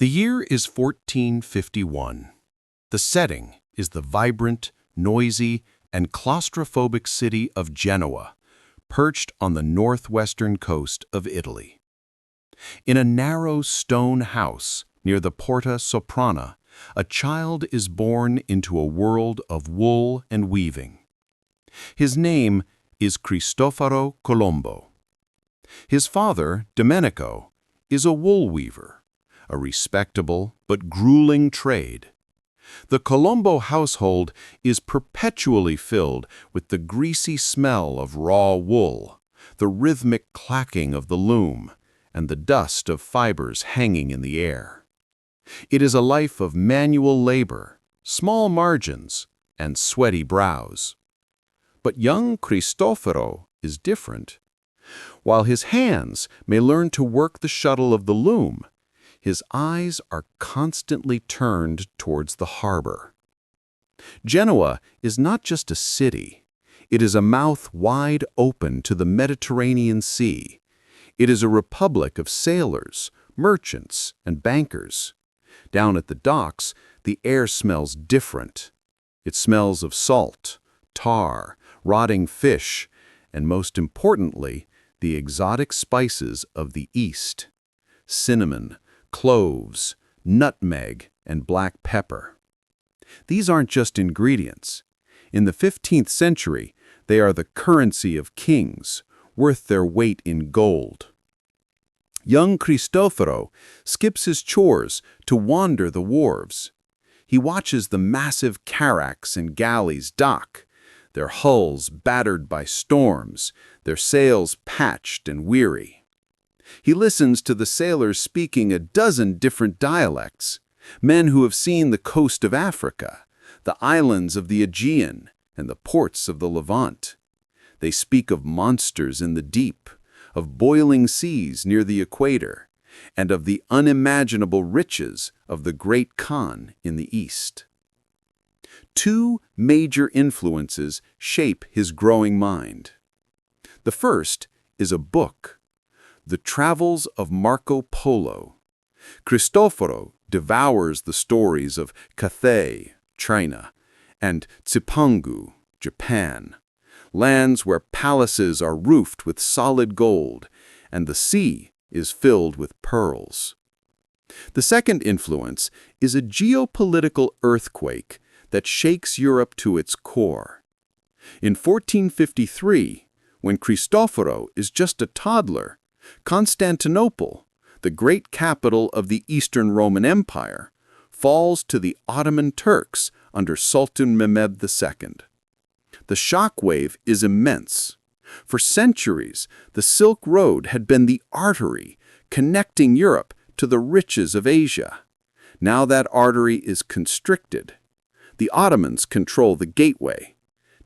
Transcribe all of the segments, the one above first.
The year is 1451. The setting is the vibrant, noisy, and claustrophobic city of Genoa, perched on the northwestern coast of Italy. In a narrow stone house near the Porta Soprana, a child is born into a world of wool and weaving. His name is Cristoforo Colombo. His father, Domenico, is a wool weaver, a respectable but grueling trade. The Colombo household is perpetually filled with the greasy smell of raw wool, the rhythmic clacking of the loom, and the dust of fibers hanging in the air. It is a life of manual labor, small margins, and sweaty brows. But young Cristoforo is different. While his hands may learn to work the shuttle of the loom, his eyes are constantly turned towards the harbor. Genoa is not just a city. It is a mouth wide open to the Mediterranean Sea. It is a republic of sailors, merchants, and bankers. Down at the docks, the air smells different. It smells of salt, tar, rotting fish, and most importantly, the exotic spices of the East: cinnamon, cloves, nutmeg, and black pepper. These aren't just ingredients. In the 15th century, they are the currency of kings, worth their weight in gold. Young Cristoforo skips his chores to wander the wharves. He watches the massive carracks and galleys dock, their hulls battered by storms, their sails patched and weary. He listens to the sailors speaking a dozen different dialects, men who have seen the coast of Africa, the islands of the Aegean, and the ports of the Levant. They speak of monsters in the deep, of boiling seas near the equator, and of the unimaginable riches of the Great Khan in the East. Two major influences shape his growing mind. The first is a book, The Travels of Marco Polo. Cristoforo devours the stories of Cathay, China, and Tsipangu, Japan, lands where palaces are roofed with solid gold and the sea is filled with pearls. The second influence is a geopolitical earthquake that shakes Europe to its core. In 1453, when Cristoforo is just a toddler, Constantinople, the great capital of the Eastern Roman Empire, falls to the Ottoman Turks under Sultan Mehmed II. The shockwave is immense. For centuries, the Silk Road had been the artery connecting Europe to the riches of Asia. Now that artery is constricted. The Ottomans control the gateway.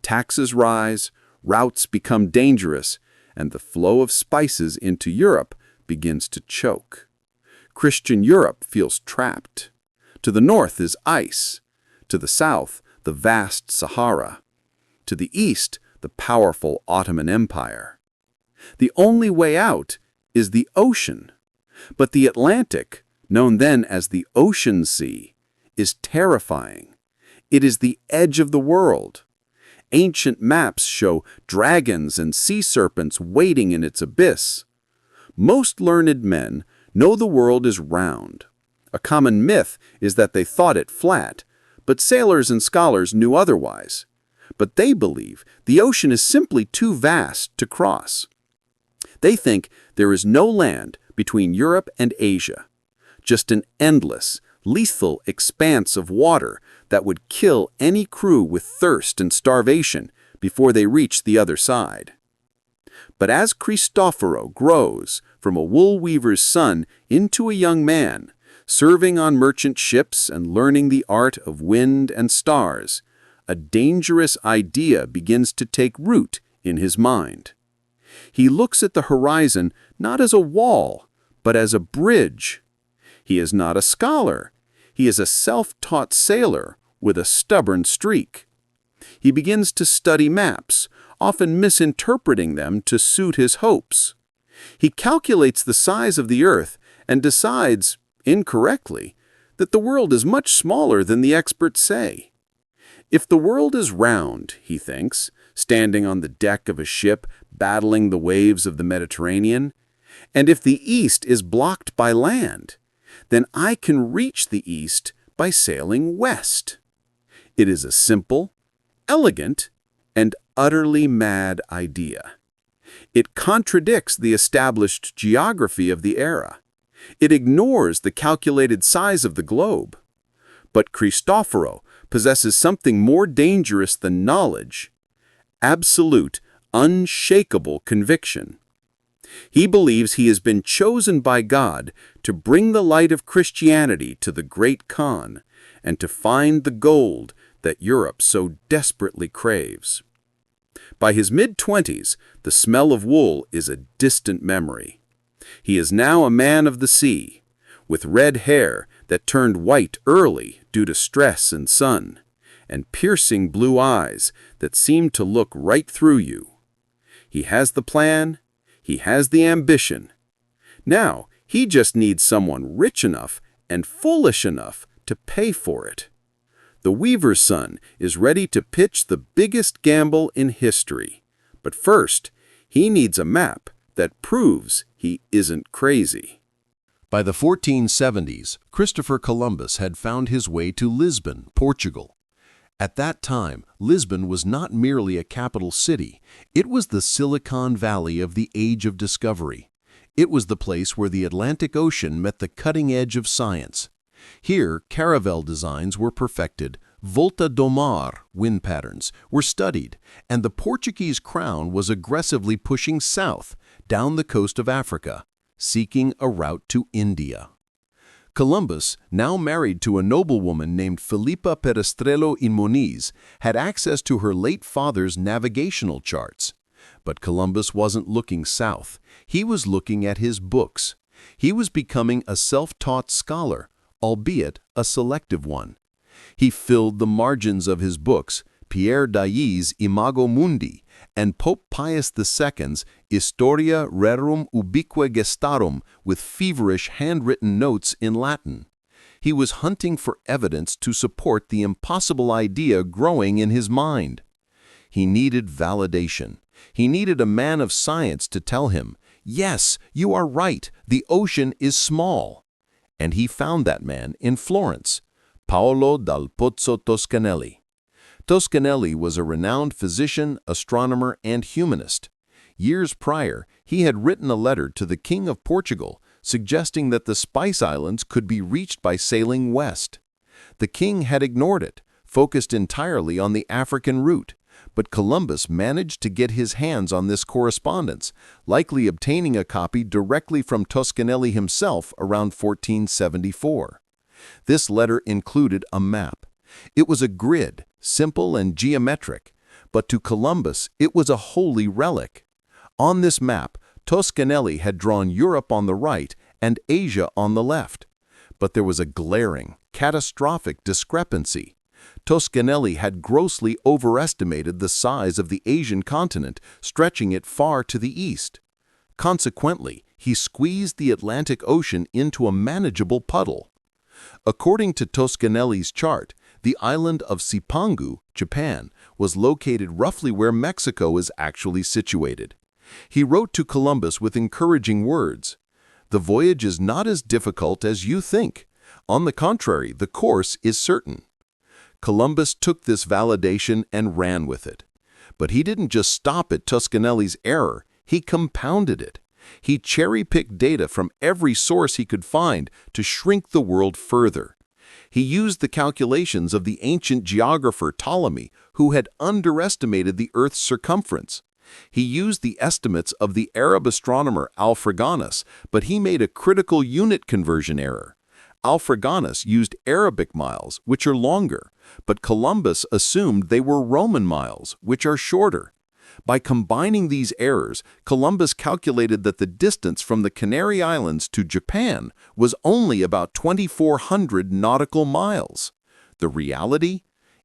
Taxes rise, routes become dangerous, and the flow of spices into Europe begins to choke. Christian Europe feels trapped. To the north is ice. To the south, the vast Sahara. To the east, the powerful Ottoman Empire. The only way out is the ocean. But the Atlantic, known then as the Ocean Sea, is terrifying. It is the edge of the world. Ancient maps show dragons and sea serpents waiting in its abyss. Most learned men know the world is round. A common myth is that they thought it flat, but sailors and scholars knew otherwise. But they believe the ocean is simply too vast to cross. They think there is no land between Europe and Asia, just an endless, lethal expanse of water that would kill any crew with thirst and starvation before they reach the other side. But as Cristoforo grows from a wool weaver's son into a young man, serving on merchant ships and learning the art of wind and stars, a dangerous idea begins to take root in his mind. He looks at the horizon not as a wall, but as a bridge. He is not a scholar. He is a self-taught sailor with a stubborn streak. He begins to study maps, often misinterpreting them to suit his hopes. He calculates the size of the Earth and decides incorrectly, that the world is much smaller than the experts say. If the world is round, he thinks, standing on the deck of a ship battling the waves of the Mediterranean, and if the east is blocked by land, then I can reach the east by sailing west. It is a simple, elegant, and utterly mad idea. It contradicts the established geography of the era. It ignores the calculated size of the globe. But Cristoforo possesses something more dangerous than knowledge: absolute, unshakable conviction. He believes he has been chosen by God to bring the light of Christianity to the Great Khan and to find the gold that Europe so desperately craves. By his mid-20s, the smell of wool is a distant memory. He is now a man of the sea, with red hair that turned white early due to stress and sun, and piercing blue eyes that seem to look right through you. He has the plan, he has the ambition. Now, he just needs someone rich enough and foolish enough to pay for it. The weaver's son is ready to pitch the biggest gamble in history. But first, he needs a map that proves he isn't crazy. By the 1470s, Christopher Columbus had found his way to Lisbon, Portugal. At that time, Lisbon was not merely a capital city, it was the Silicon Valley of the Age of Discovery. It was the place where the Atlantic Ocean met the cutting edge of science. Here, caravel designs were perfected, volta do mar wind patterns were studied, and the Portuguese crown was aggressively pushing south, down the coast of Africa, seeking a route to India. Columbus, now married to a noblewoman named Filipa Perestrello y Moniz, had access to her late father's navigational charts. But Columbus wasn't looking south. He was looking at his books. He was becoming a self-taught scholar, albeit a selective one. He filled the margins of his books, Pierre Dailly's Imago Mundi and Pope Pius II's Historia Rerum Ubique Gestarum, with feverish handwritten notes in Latin. He was hunting for evidence to support the impossible idea growing in his mind. He needed validation. He needed a man of science to tell him, "Yes, you are right, the ocean is small." And he found that man in Florence, Paolo dal Pozzo Toscanelli. Toscanelli was a renowned physician, astronomer, and humanist. Years prior, he had written a letter to the King of Portugal suggesting that the Spice Islands could be reached by sailing west. The king had ignored it, focused entirely on the African route, but Columbus managed to get his hands on this correspondence, likely obtaining a copy directly from Toscanelli himself around 1474. This letter included a map. It was a grid, simple and geometric, but to Columbus it was a holy relic. On this map, Toscanelli had drawn Europe on the right and Asia on the left. But there was a glaring, catastrophic discrepancy. Toscanelli had grossly overestimated the size of the Asian continent, stretching it far to the east. Consequently, he squeezed the Atlantic Ocean into a manageable puddle. According to Toscanelli's chart, the island of Cipangu, Japan, was located roughly where Mexico is actually situated. He wrote to Columbus with encouraging words, "The voyage is not as difficult as you think. On the contrary, the course is certain." Columbus took this validation and ran with it. But he didn't just stop at Toscanelli's error, he compounded it. He cherry-picked data from every source he could find to shrink the world further. He used the calculations of the ancient geographer Ptolemy, who had underestimated the Earth's circumference. He used the estimates of the Arab astronomer Alfraganus, but he made a critical unit conversion error. Alfraganus used Arabic miles, which are longer, but Columbus assumed they were Roman miles, which are shorter. By combining these errors, Columbus calculated that the distance from the Canary Islands to Japan was only about 2,400 nautical miles. The reality?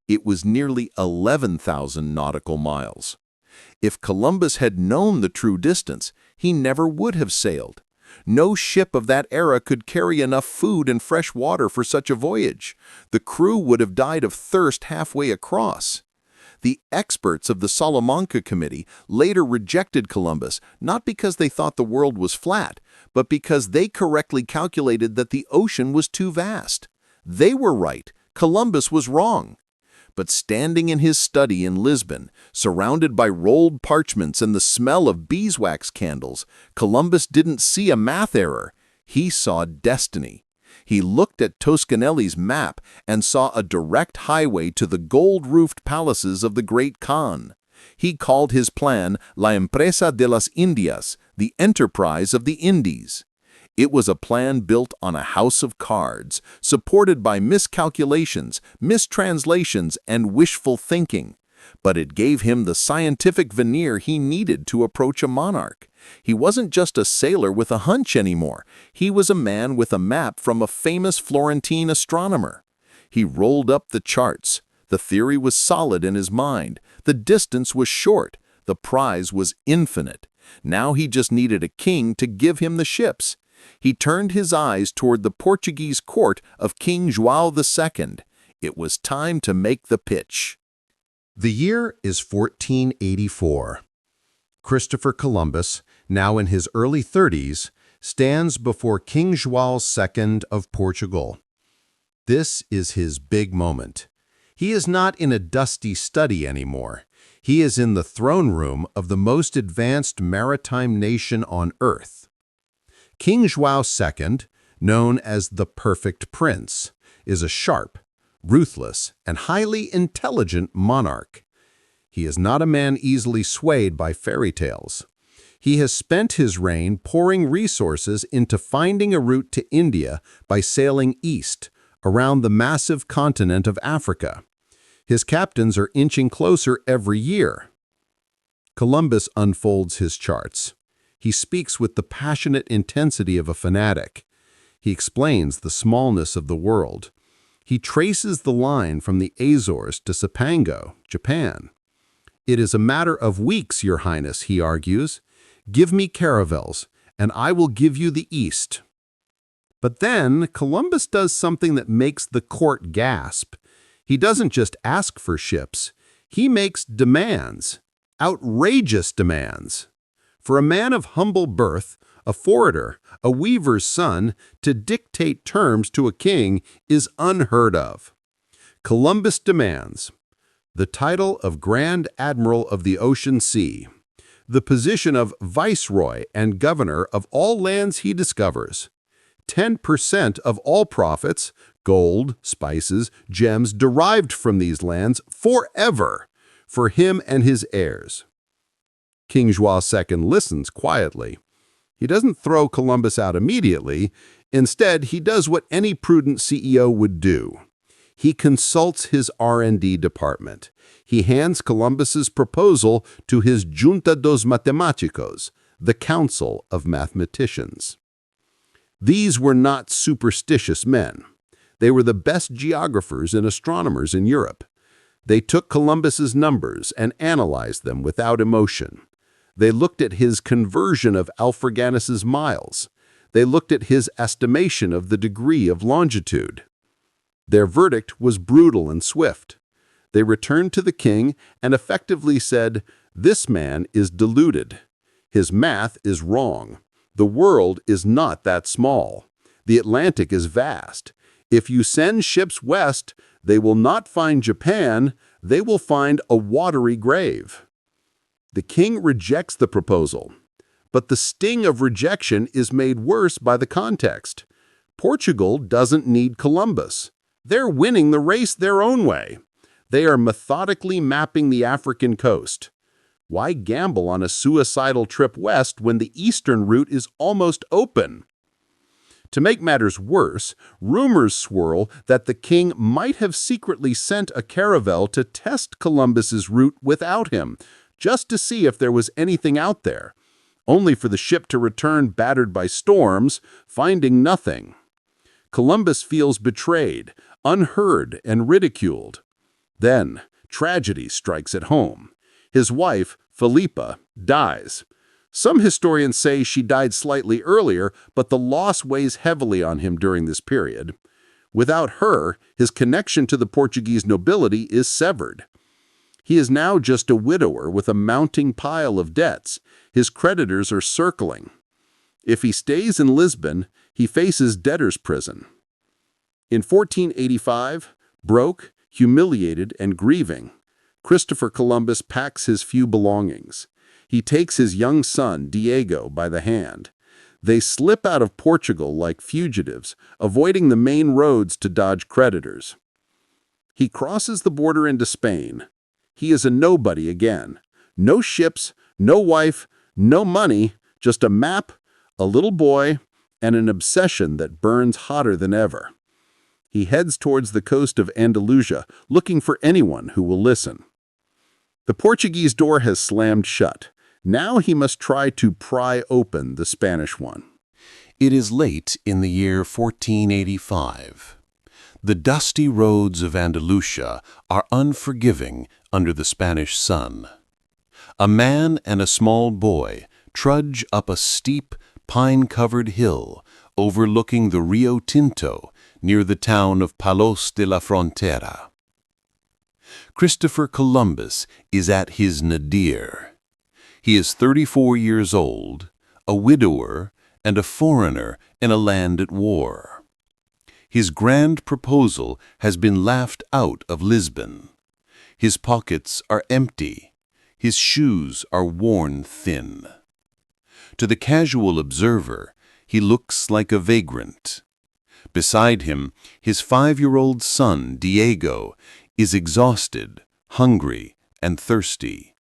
It was nearly 11,000 nautical miles. If Columbus had known the true distance, he never would have sailed. No ship of that era could carry enough food and fresh water for such a voyage. The crew would have died of thirst halfway across. The experts of the Salamanca Committee later rejected Columbus, not because they thought the world was flat, but because they correctly calculated that the ocean was too vast. They were right. Columbus was wrong. But standing in his study in Lisbon, surrounded by rolled parchments and the smell of beeswax candles, Columbus didn't see a math error. He saw destiny. He looked at Toscanelli's map and saw a direct highway to the gold-roofed palaces of the Great Khan. He called his plan La Empresa de las Indias, the enterprise of the Indies. It was a plan built on a house of cards, supported by miscalculations, mistranslations, and wishful thinking. But it gave him the scientific veneer he needed to approach a monarch. He wasn't just a sailor with a hunch anymore. He was a man with a map from a famous Florentine astronomer. He rolled up the charts. The theory was solid in his mind. The distance was short. The prize was infinite. Now he just needed a king to give him the ships. He turned his eyes toward the Portuguese court of King João II. It was time to make the pitch. The year is 1484. Christopher Columbus, now in his early 30s, stands before King João II of Portugal. This is his big moment. He is not in a dusty study anymore. He is in the throne room of the most advanced maritime nation on earth. King João II, known as the Perfect Prince, is a sharp, ruthless, and highly intelligent monarch. He is not a man easily swayed by fairy tales. He has spent his reign pouring resources into finding a route to India by sailing east, around the massive continent of Africa. His captains are inching closer every year. Columbus unfolds his charts. He speaks with the passionate intensity of a fanatic. He explains the smallness of the world. He traces the line from the Azores to Cipango, Japan. It is a matter of weeks, Your Highness, he argues. Give me caravels, and I will give you the East. But then Columbus does something that makes the court gasp. He doesn't just ask for ships. He makes demands, outrageous demands. For a man of humble birth, a forrader, a weaver's son, to dictate terms to a king is unheard of. Columbus demands the title of Grand Admiral of the Ocean Sea, the position of Viceroy and Governor of all lands he discovers, 10% of all profits, gold, spices, gems derived from these lands forever, for him and his heirs. King João II listens quietly. He doesn't throw Columbus out immediately. Instead, he does what any prudent CEO would do. He consults his R&D department. He hands Columbus's proposal to his Junta dos Matemáticos, the Council of Mathematicians. These were not superstitious men. They were the best geographers and astronomers in Europe. They took Columbus's numbers and analyzed them without emotion. They looked at his conversion of Alfraganus's miles. They looked at his estimation of the degree of longitude. Their verdict was brutal and swift. They returned to the king and effectively said, "This man is deluded. His math is wrong. The world is not that small. The Atlantic is vast. If you send ships west, they will not find Japan, they will find a watery grave." The king rejects the proposal, but the sting of rejection is made worse by the context. Portugal doesn't need Columbus. They're winning the race their own way. They are methodically mapping the African coast. Why gamble on a suicidal trip west when the eastern route is almost open? To make matters worse, rumors swirl that the king might have secretly sent a caravel to test Columbus's route without him, just to see if there was anything out there, only for the ship to return battered by storms, finding nothing. Columbus feels betrayed, unheard, and ridiculed. Then, tragedy strikes at home. His wife, Philippa, dies. Some historians say she died slightly earlier, but the loss weighs heavily on him during this period. Without her, his connection to the Portuguese nobility is severed. He is now just a widower with a mounting pile of debts. His creditors are circling. If he stays in Lisbon, he faces debtor's prison. In 1485, broke, humiliated, and grieving, Christopher Columbus packs his few belongings. He takes his young son, Diego, by the hand. They slip out of Portugal like fugitives, avoiding the main roads to dodge creditors. He crosses the border into Spain. He is a nobody again. No ships, no wife, no money, just a map, a little boy, and an obsession that burns hotter than ever. He heads towards the coast of Andalusia, looking for anyone who will listen. The Portuguese door has slammed shut. Now he must try to pry open the Spanish one. It is late in the year 1485. The dusty roads of Andalusia are unforgiving under the Spanish sun. A man and a small boy trudge up a steep, pine-covered hill overlooking the Rio Tinto near the town of Palos de la Frontera. Christopher Columbus is at his nadir. He is 34 years old, a widower, and a foreigner in a land at war. His grand proposal has been laughed out of Lisbon. His pockets are empty. His shoes are worn thin. To the casual observer, he looks like a vagrant. Beside him, his 5-year-old son, Diego, is exhausted, hungry, and thirsty.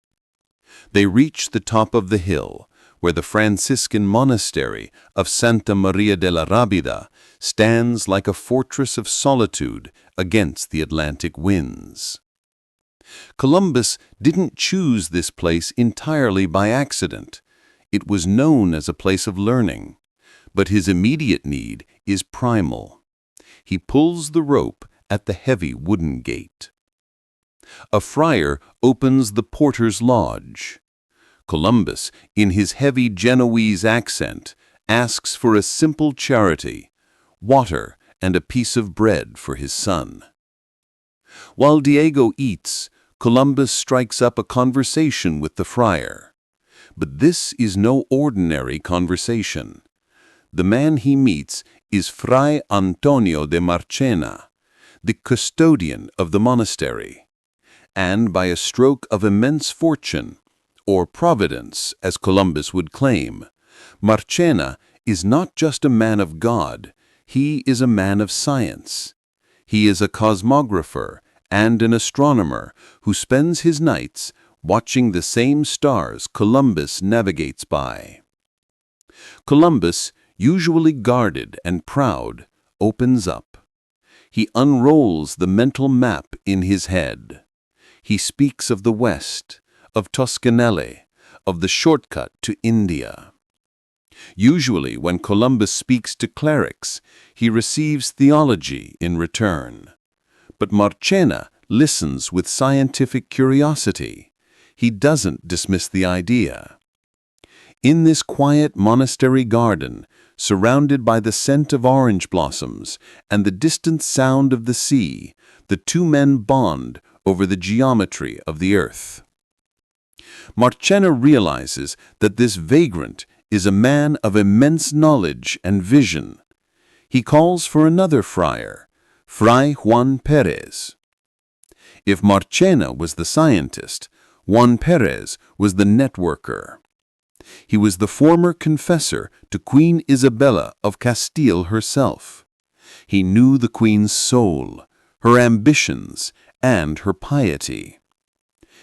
They reach the top of the hill, where the Franciscan monastery of Santa Maria de la Rábida stands like a fortress of solitude against the Atlantic winds. Columbus didn't choose this place entirely by accident. It was known as a place of learning, but his immediate need is primal. He pulls the rope at the heavy wooden gate. A friar opens the porter's lodge. Columbus, in his heavy Genoese accent, asks for a simple charity, water and a piece of bread for his son. While Diego eats, Columbus strikes up a conversation with the friar. But this is no ordinary conversation. The man he meets is Fray Antonio de Marchena, the custodian of the monastery. And by a stroke of immense fortune, or providence, as Columbus would claim, Marchena is not just a man of God, he is a man of science. He is a cosmographer and an astronomer who spends his nights watching the same stars Columbus navigates by. Columbus, usually guarded and proud, opens up. He unrolls the mental map in his head. He speaks of the West, of Toscanelli, of the shortcut to India. Usually, when Columbus speaks to clerics, he receives theology in return. But Marchena listens with scientific curiosity. He doesn't dismiss the idea. In this quiet monastery garden, surrounded by the scent of orange blossoms and the distant sound of the sea, the two men bond over the geometry of the earth. Marchena realizes that this vagrant is a man of immense knowledge and vision. He calls for another friar, Fray Juan Perez. If Marchena was the scientist, Juan Perez was the networker. He was the former confessor to Queen Isabella of Castile herself. He knew the queen's soul, her ambitions, and her piety.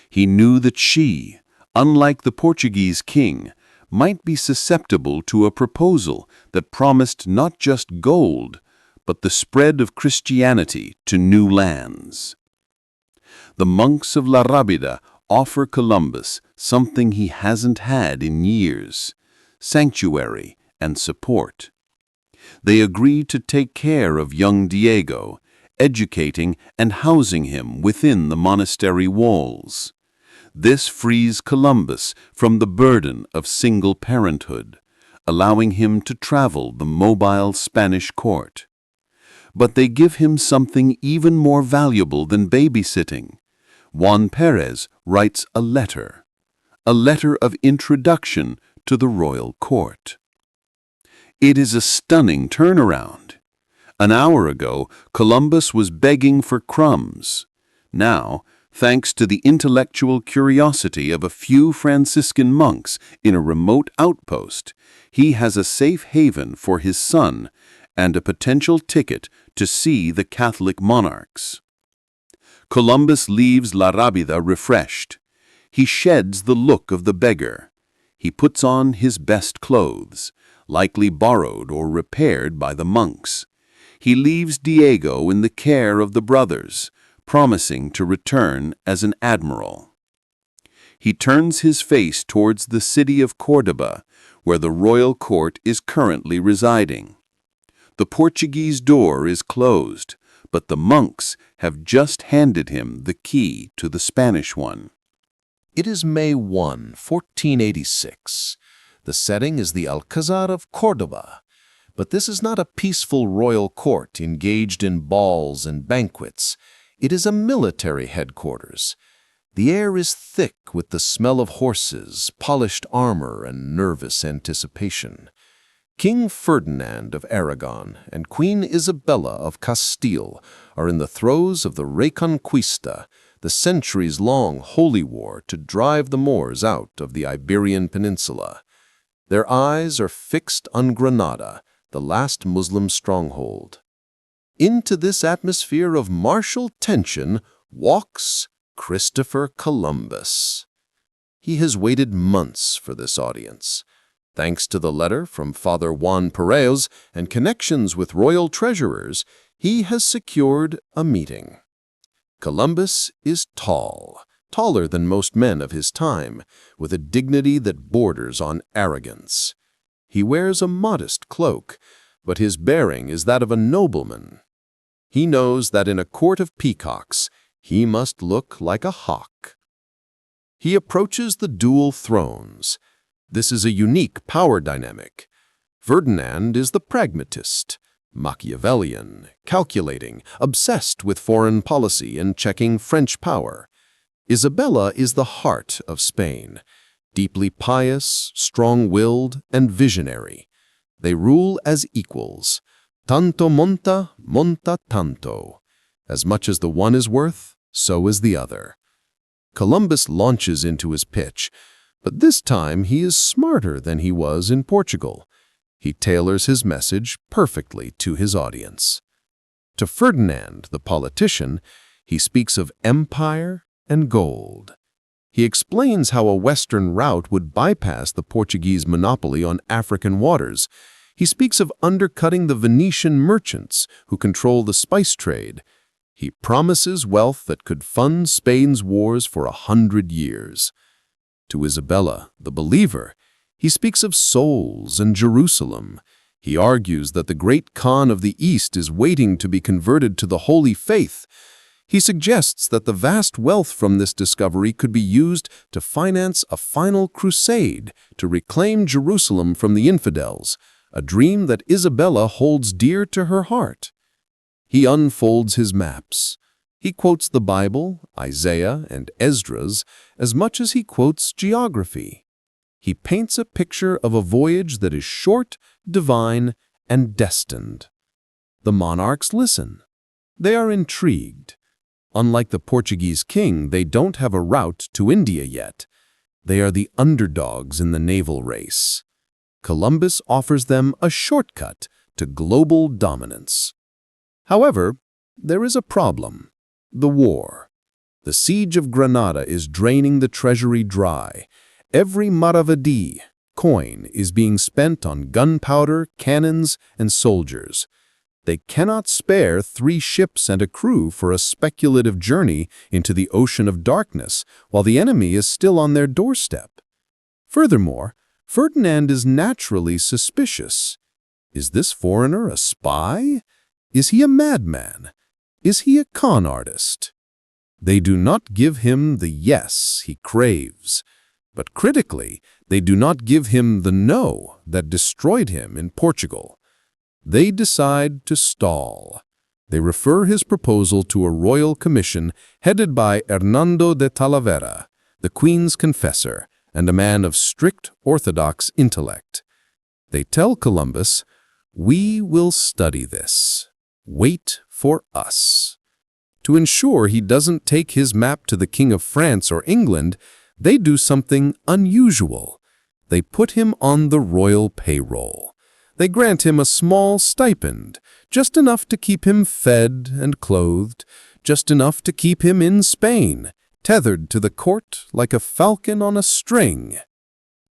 He knew that she, unlike the Portuguese king, might be susceptible to a proposal that promised not just gold, but the spread of Christianity to new lands. The monks of La Rábida offer Columbus something he hasn't had in years: sanctuary and support. They agree to take care of young Diego, educating and housing him within the monastery walls. This frees Columbus from the burden of single parenthood, allowing him to travel the mobile Spanish court. But they give him something even more valuable than babysitting. Juan Perez writes a letter of introduction to the royal court. It is a stunning turnaround. An hour ago, Columbus was begging for crumbs. Now, thanks to the intellectual curiosity of a few Franciscan monks in a remote outpost, he has a safe haven for his son and a potential ticket to see the Catholic monarchs. Columbus leaves La Rábida refreshed. He sheds the look of the beggar. He puts on his best clothes, likely borrowed or repaired by the monks. He leaves Diego in the care of the brothers, promising to return as an admiral. He turns his face towards the city of Córdoba, where the royal court is currently residing. The Portuguese door is closed, but the monks have just handed him the key to the Spanish one. It is May 1, 1486. The setting is the Alcázar of Córdoba. But this is not a peaceful royal court engaged in balls and banquets. It is a military headquarters. The air is thick with the smell of horses, polished armor, and nervous anticipation. King Ferdinand of Aragon and Queen Isabella of Castile are in the throes of the Reconquista, the centuries-long holy war to drive the Moors out of the Iberian Peninsula. Their eyes are fixed on Granada, the last Muslim stronghold. Into this atmosphere of martial tension walks Christopher Columbus. He has waited months for this audience. Thanks to the letter from Father Juan Perez and connections with royal treasurers, he has secured a meeting. Columbus is tall, taller than most men of his time, with a dignity that borders on arrogance. He wears a modest cloak, but his bearing is that of a nobleman. He knows that in a court of peacocks, he must look like a hawk. He approaches the dual thrones. This is a unique power dynamic. Ferdinand is the pragmatist, Machiavellian, calculating, obsessed with foreign policy and checking French power. Isabella is the heart of Spain, deeply pious, strong-willed, and visionary. They rule as equals. Tanto monta, monta tanto. As much as the one is worth, so is the other. Columbus launches into his pitch, but this time he is smarter than he was in Portugal. He tailors his message perfectly to his audience. To Ferdinand, the politician, he speaks of empire and gold. He explains how a western route would bypass the Portuguese monopoly on African waters. He speaks of undercutting the Venetian merchants who control the spice trade. He promises wealth that could fund Spain's wars for 100 years. To Isabella, the believer, he speaks of souls and Jerusalem. He argues that the great Khan of the East is waiting to be converted to the holy faith. He suggests that the vast wealth from this discovery could be used to finance a final crusade to reclaim Jerusalem from the infidels, a dream that Isabella holds dear to her heart. He unfolds his maps. He quotes the Bible, Isaiah, and Esdras as much as he quotes geography. He paints a picture of a voyage that is short, divine, and destined. The monarchs listen. They are intrigued. Unlike the Portuguese king, they don't have a route to India yet. They are the underdogs in the naval race. Columbus offers them a shortcut to global dominance. However, there is a problem: the war. The siege of Granada is draining the treasury dry. Every maravedí, coin, is being spent on gunpowder, cannons, and soldiers. They cannot spare 3 ships and a crew for a speculative journey into the ocean of darkness while the enemy is still on their doorstep. Furthermore, Ferdinand is naturally suspicious. Is this foreigner a spy? Is he a madman? Is he a con artist? They do not give him the yes he craves, but critically, they do not give him the no that destroyed him in Portugal. They decide to stall. They refer his proposal to a royal commission headed by Hernando de Talavera, the Queen's confessor and a man of strict orthodox intellect. They tell Columbus, "We will study this. Wait for us." To ensure he doesn't take his map to the King of France or England, they do something unusual. They put him on the royal payroll. They grant him a small stipend, just enough to keep him fed and clothed, just enough to keep him in Spain, tethered to the court like a falcon on a string.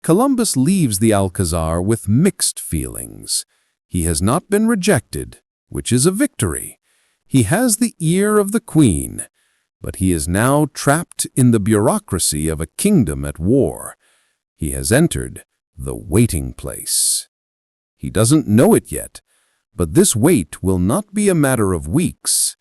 Columbus leaves the Alcazar with mixed feelings. He has not been rejected, which is a victory. He has the ear of the Queen, but he is now trapped in the bureaucracy of a kingdom at war. He has entered the waiting place. He doesn't know it yet, but this wait will not be a matter of weeks.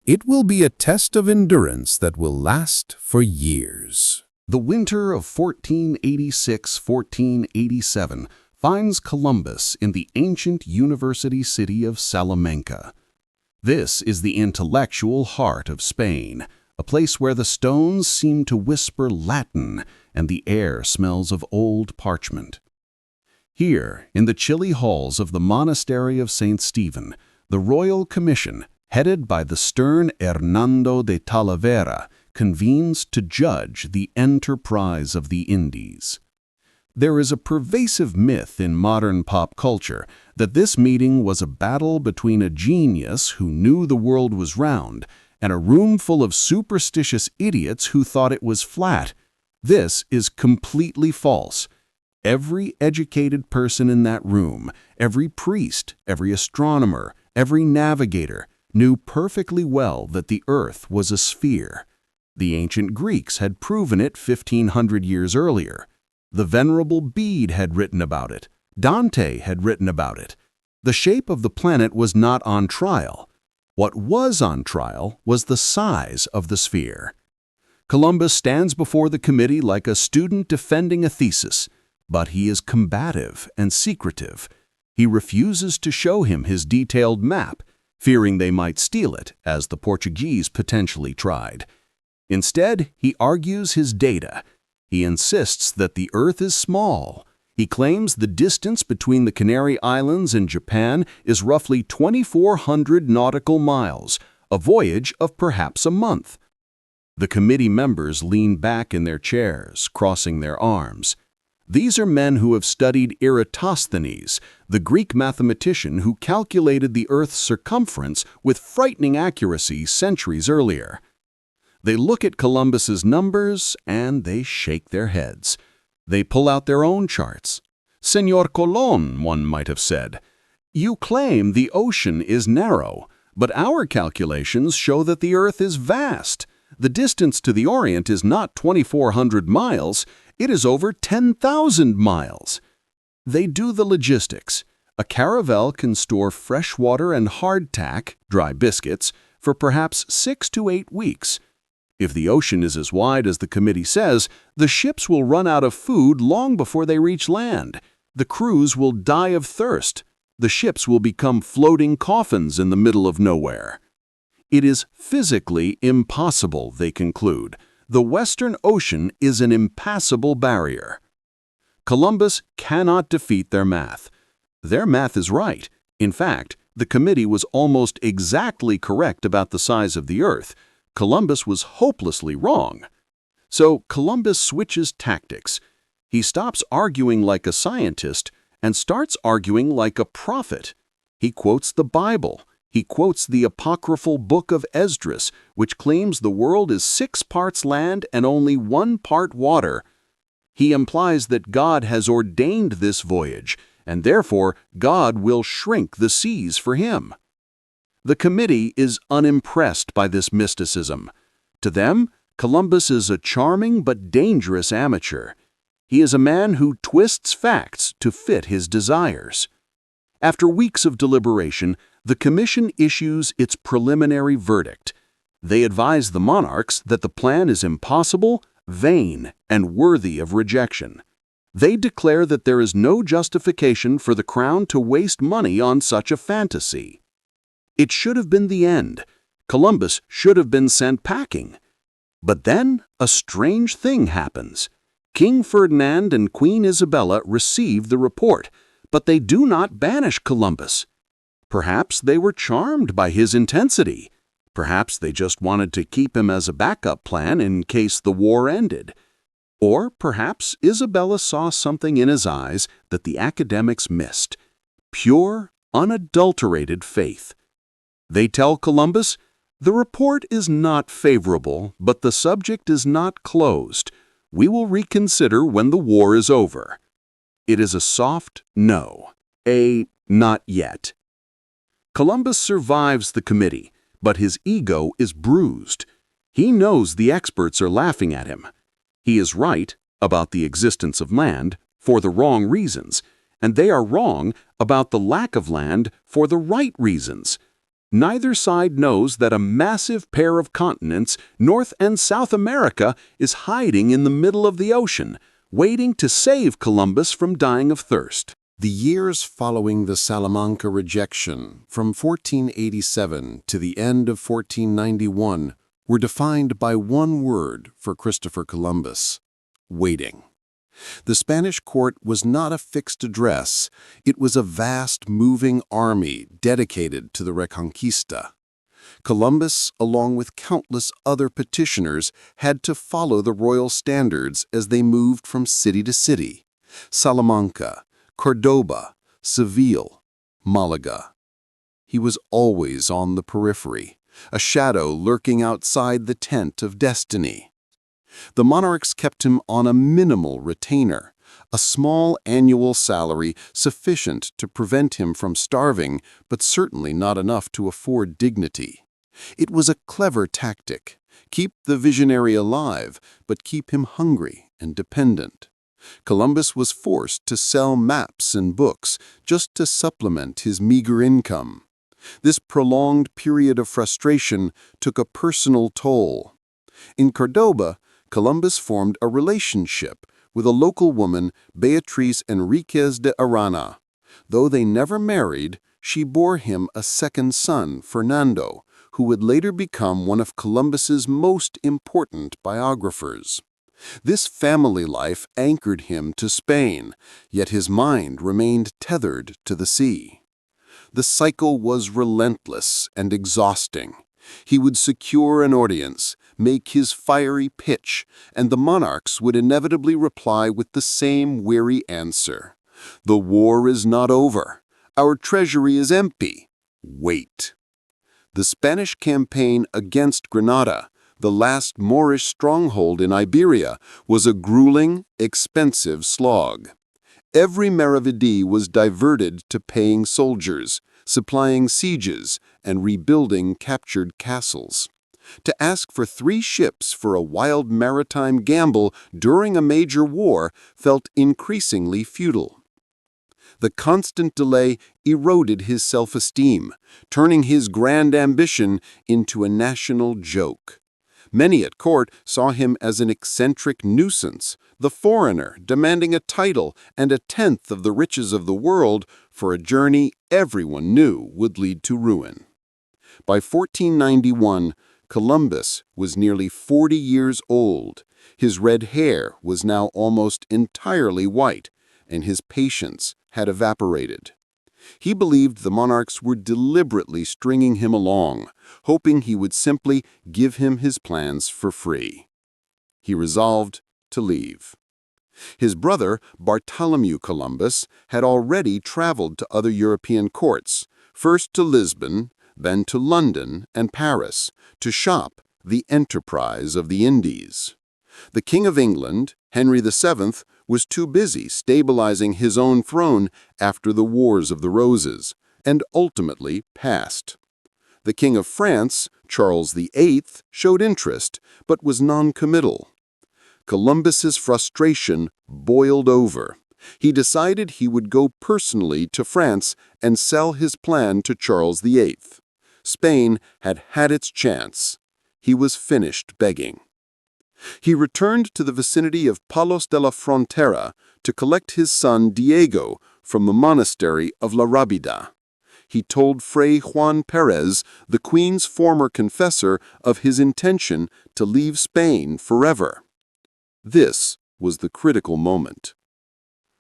It will be a test of endurance that will last for years. The winter of 1486-1487 finds Columbus in the ancient university city of Salamanca. This is the intellectual heart of Spain, a place where the stones seem to whisper Latin and the air smells of old parchment. Here, in the chilly halls of the monastery of St. Stephen, the Royal Commission, headed by the stern Hernando de Talavera, convenes to judge the enterprise of the Indies. There is a pervasive myth in modern pop culture that this meeting was a battle between a genius who knew the world was round and a room full of superstitious idiots who thought it was flat. This is completely false. Every educated person in that room, every priest, every astronomer, every navigator, knew perfectly well that the Earth was a sphere. The ancient Greeks had proven it 1,500 years earlier. The Venerable Bede had written about it. Dante had written about it. The shape of the planet was not on trial. What was on trial was the size of the sphere. Columbus stands before the committee like a student defending a thesis, but he is combative and secretive. He refuses to show him his detailed map, fearing they might steal it, as the Portuguese potentially tried. Instead, he argues his data. He insists that the Earth is small. He claims the distance between the Canary Islands and Japan is roughly 2,400 nautical miles, a voyage of perhaps a month. The committee members lean back in their chairs, crossing their arms. These are men who have studied Eratosthenes, the Greek mathematician who calculated the Earth's circumference with frightening accuracy centuries earlier. They look at Columbus's numbers and they shake their heads. They pull out their own charts. "Señor Colón," one might have said, "you claim the ocean is narrow, but our calculations show that the Earth is vast. The distance to the Orient is not 2,400 miles, it is over 10,000 miles. They do the logistics. A caravel can store fresh water and hardtack, dry biscuits, for perhaps 6 to 8 weeks. If the ocean is as wide as the committee says, the ships will run out of food long before they reach land. The crews will die of thirst. The ships will become floating coffins in the middle of nowhere. It is physically impossible, they conclude. The Western Ocean is an impassable barrier. Columbus cannot defeat their math. Their math is right. In fact, the committee was almost exactly correct about the size of the Earth. Columbus was hopelessly wrong. So Columbus switches tactics. He stops arguing like a scientist and starts arguing like a prophet. He quotes the Bible. He quotes the apocryphal book of Esdras, which claims the world is 6 parts land and only 1 part water. He implies that God has ordained this voyage, and therefore God will shrink the seas for him. The committee is unimpressed by this mysticism. To them, Columbus is a charming but dangerous amateur. He is a man who twists facts to fit his desires. After weeks of deliberation, the commission issues its preliminary verdict. They advise the monarchs that the plan is impossible, vain, and worthy of rejection. They declare that there is no justification for the crown to waste money on such a fantasy. It should have been the end. Columbus should have been sent packing. But then a strange thing happens. King Ferdinand and Queen Isabella receive the report, but they do not banish Columbus. Perhaps they were charmed by his intensity. Perhaps they just wanted to keep him as a backup plan in case the war ended. Or perhaps Isabella saw something in his eyes that the academics missed: pure, unadulterated faith. They tell Columbus, "The report is not favorable, but the subject is not closed. We will reconsider when the war is over." It is a soft no, a not yet. Columbus survives the committee, but his ego is bruised. He knows the experts are laughing at him. He is right about the existence of land for the wrong reasons, and they are wrong about the lack of land for the right reasons. Neither side knows that a massive pair of continents, North and South America, is hiding in the middle of the ocean, waiting to save Columbus from dying of thirst. The years following the Salamanca rejection, from 1487 to the end of 1491, were defined by one word for Christopher Columbus: waiting. The Spanish court was not a fixed address. It was a vast, moving army dedicated to the Reconquista. Columbus, along with countless other petitioners, had to follow the royal standards as they moved from city to city: Salamanca, Cordoba, Seville, Malaga. He was always on the periphery, a shadow lurking outside the tent of destiny. The monarchs kept him on a minimal retainer, a small annual salary sufficient to prevent him from starving, but certainly not enough to afford dignity. It was a clever tactic: keep the visionary alive, but keep him hungry and dependent. Columbus was forced to sell maps and books just to supplement his meager income. This prolonged period of frustration took a personal toll. In Cordoba, Columbus formed a relationship with a local woman, Beatriz Enriquez de Arana. Though they never married, she bore him a second son, Fernando, who would later become one of Columbus's most important biographers. This family life anchored him to Spain, yet his mind remained tethered to the sea. The cycle was relentless and exhausting. He would secure an audience, make his fiery pitch, and the monarchs would inevitably reply with the same weary answer: "The war is not over. Our treasury is empty. Wait." The Spanish campaign against Granada, the last Moorish stronghold in Iberia, was a grueling, expensive slog. Every maravedí was diverted to paying soldiers, supplying sieges, and rebuilding captured castles. To ask for 3 ships for a wild maritime gamble during a major war felt increasingly futile. The constant delay eroded his self-esteem, turning his grand ambition into a national joke. Many at court saw him as an eccentric nuisance, the foreigner demanding a title and a tenth of the riches of the world for a journey everyone knew would lead to ruin. By 1491, Columbus was nearly 40 years old. His red hair was now almost entirely white, and his patience had evaporated. He believed the monarchs were deliberately stringing him along, hoping he would simply give him his plans for free. He resolved to leave. His brother, Bartholomew Columbus, had already traveled to other European courts, first to Lisbon, then to London and Paris, to shop the enterprise of the Indies. The King of England, Henry VII, was too busy stabilizing his own throne after the Wars of the Roses, and ultimately passed. The King of France, Charles VIII, showed interest, but was non-committal. Columbus's frustration boiled over. He decided he would go personally to France and sell his plan to Charles VIII. Spain had had its chance. he was finished begging. He returned to the vicinity of Palos de la Frontera to collect his son Diego from the monastery of La Rábida. He told Fray Juan Pérez, the Queen's former confessor, of his intention to leave Spain forever. This was the critical moment.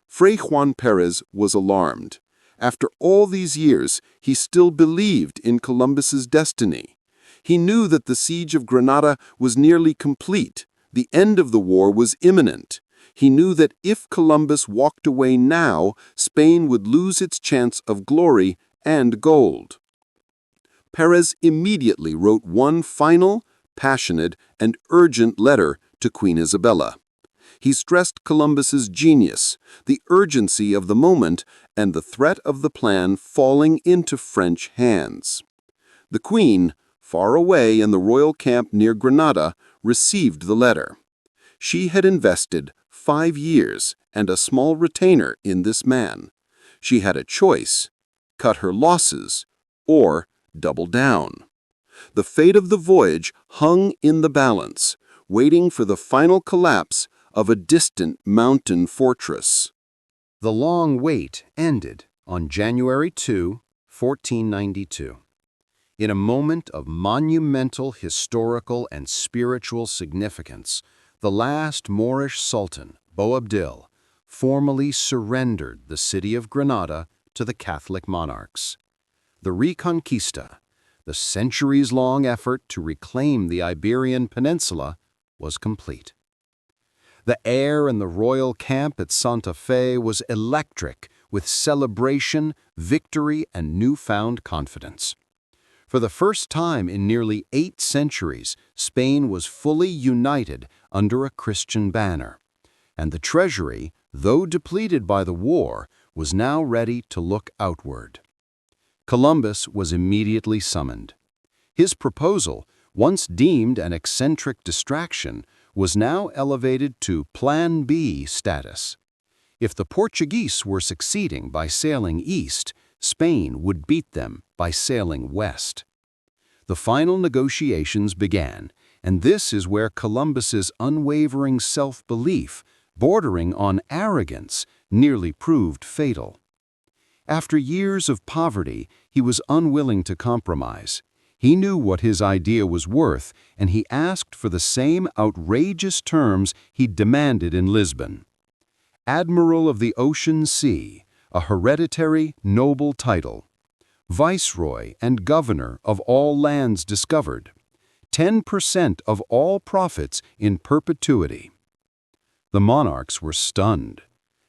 Fray Juan Pérez was alarmed. After all these years, he still believed in Columbus's destiny. He knew that the siege of Granada was nearly complete. The end of the war was imminent. He knew that if Columbus walked away now, Spain would lose its chance of glory and gold. Pérez immediately wrote one final, passionate, and urgent letter to Queen Isabella. He stressed Columbus's genius, the urgency of the moment, and the threat of the plan falling into French hands. The Queen, far away in the royal camp near Granada, received the letter. She had invested 5 years and a small retainer in this man. She had a choice: cut her losses, or double down. The fate of the voyage hung in the balance, waiting for the final collapse of a distant mountain fortress. The long wait ended on January 2, 1492. In a moment of monumental historical and spiritual significance, the last Moorish Sultan, Boabdil, formally surrendered the city of Granada to the Catholic monarchs. The Reconquista, the centuries-long effort to reclaim the Iberian Peninsula, was complete. The air in the royal camp at Santa Fe was electric with celebration, victory, and newfound confidence. For the first time in nearly 8 centuries, Spain was fully united under a Christian banner, and the treasury, though depleted by the war, was now ready to look outward. Columbus was immediately summoned. His proposal, once deemed an eccentric distraction, was now elevated to Plan B status. If the Portuguese were succeeding by sailing east, Spain would beat them by sailing west. The final negotiations began, and this is where Columbus's unwavering self-belief, bordering on arrogance, nearly proved fatal. After years of poverty, he was unwilling to compromise. He knew what his idea was worth, and he asked for the same outrageous terms he'd demanded in Lisbon. Admiral of the Ocean Sea, a hereditary, noble title. Viceroy and governor of all lands discovered. 10% of all profits in perpetuity. The monarchs were stunned.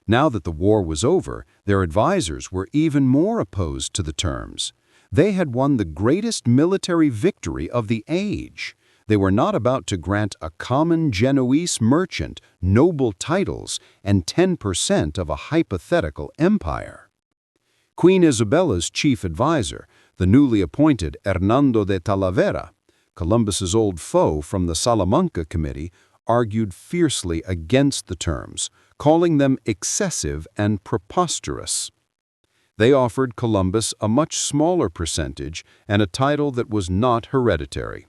Now that the war was over, their advisors were even more opposed to the terms. They had won the greatest military victory of the age. They were not about to grant a common Genoese merchant noble titles and 10% of a hypothetical empire. Queen Isabella's chief advisor, the newly appointed Hernando de Talavera, Columbus's old foe from the Salamanca Committee, argued fiercely against the terms, calling them excessive and preposterous. They offered Columbus a much smaller percentage and a title that was not hereditary.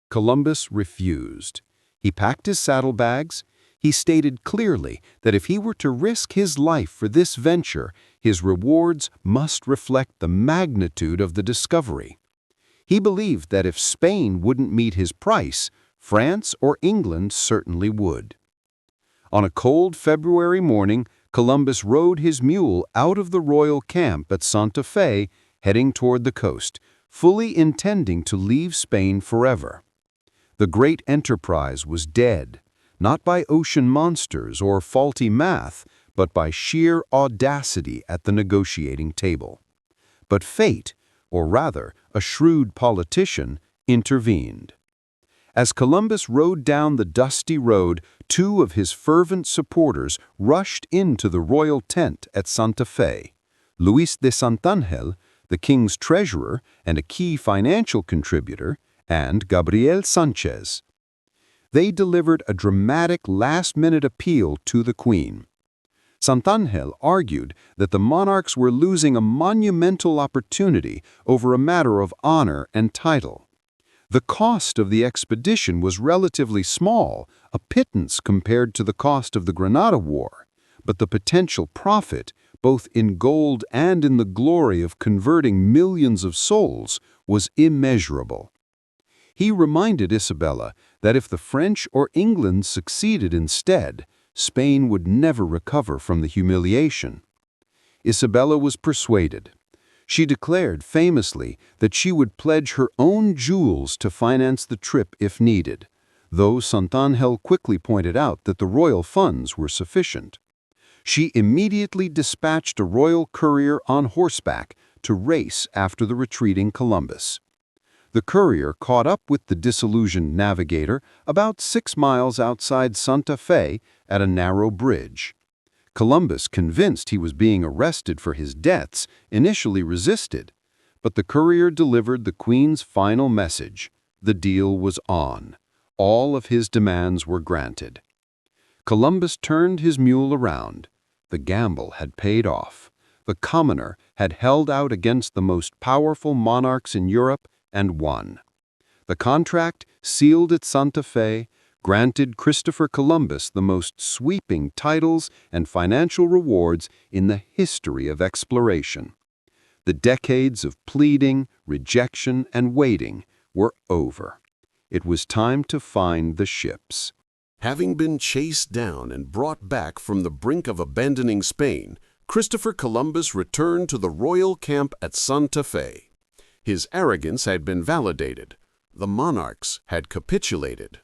Columbus refused. He packed his saddlebags. He stated clearly that if he were to risk his life for this venture, his rewards must reflect the magnitude of the discovery. He believed that if Spain wouldn't meet his price, France or England certainly would. On a cold February morning, Columbus rode his mule out of the royal camp at Santa Fe, heading toward the coast, fully intending to leave Spain forever. The great enterprise was dead, not by ocean monsters or faulty math, but by sheer audacity at the negotiating table. But fate, or rather, a shrewd politician, intervened. As Columbus rode down the dusty road, 2 of his fervent supporters rushed into the royal tent at Santa Fe. Luis de Santangel, the king's treasurer and a key financial contributor, and Gabriel Sanchez. They delivered a dramatic last-minute appeal to the Queen. Santangel argued that the monarchs were losing a monumental opportunity over a matter of honor and title. The cost of the expedition was relatively small, a pittance compared to the cost of the Granada War, but the potential profit, both in gold and in the glory of converting millions of souls, was immeasurable. He reminded Isabella that if the French or England succeeded instead, Spain would never recover from the humiliation. Isabella was persuaded. She declared famously that she would pledge her own jewels to finance the trip if needed, though Santangel quickly pointed out that the royal funds were sufficient. She immediately dispatched a royal courier on horseback to race after the retreating Columbus. The courier caught up with the disillusioned navigator about 6 miles outside Santa Fe at a narrow bridge. Columbus, convinced he was being arrested for his debts, initially resisted, but the courier delivered the Queen's final message. The deal was on. All of his demands were granted. Columbus turned his mule around. The gamble had paid off. The commoner had held out against the most powerful monarchs in Europe and won. The contract, sealed at Santa Fe, granted Christopher Columbus the most sweeping titles and financial rewards in the history of exploration. The decades of pleading, rejection, and waiting were over. It was time to find the ships. Having been chased down and brought back from the brink of abandoning Spain, Christopher Columbus returned to the royal camp at Santa Fe. His arrogance had been validated. The monarchs had capitulated.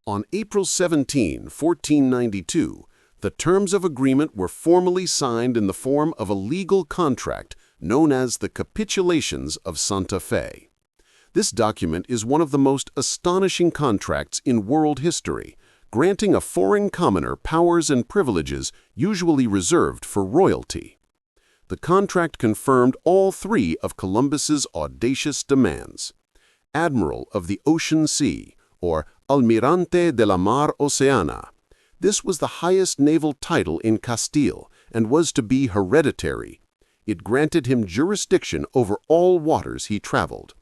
On April 17, 1492, the terms of agreement were formally signed in the form of a legal contract known as the Capitulations of Santa Fe. This document is one of the most astonishing contracts in world history, granting a foreign commoner powers and privileges usually reserved for royalty. The contract confirmed all 3 of Columbus's audacious demands. Admiral of the Ocean Sea, or Almirante de la Mar Oceana. This was the highest naval title in Castile and was to be hereditary. It granted him jurisdiction over all waters he traveled.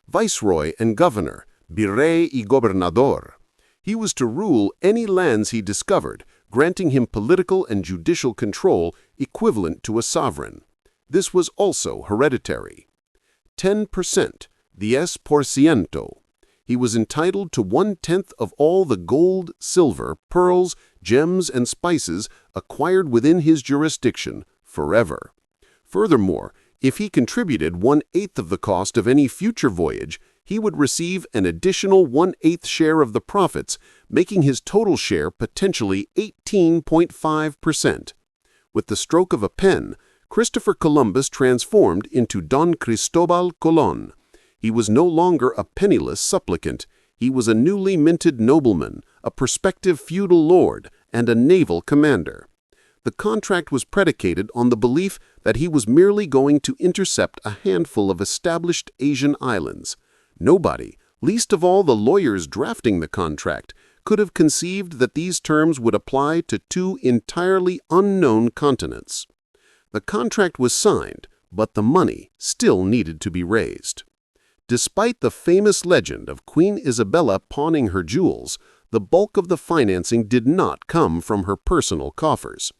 Viceroy and governor, Virrey y Gobernador. He was to rule any lands he discovered, granting him political and judicial control equivalent to a sovereign. This was also hereditary. 10%, 10%. He was entitled to 1/10 of all the gold, silver, pearls, gems, and spices acquired within his jurisdiction forever. Furthermore, if he contributed 1/8 of the cost of any future voyage, he would receive an additional 1/8 share of the profits, making his total share potentially 18.5%. With the stroke of a pen, Christopher Columbus transformed into Don Cristobal Colón. He was no longer a penniless supplicant. He was a newly minted nobleman, a prospective feudal lord, and a naval commander. The contract was predicated on the belief that he was merely going to intercept a handful of established Asian islands. Nobody, least of all the lawyers drafting the contract, could have conceived that these terms would apply to 2 entirely unknown continents. The contract was signed, but the money still needed to be raised. Despite the famous legend of Queen Isabella pawning her jewels, the bulk of the financing did not come from her personal coffers.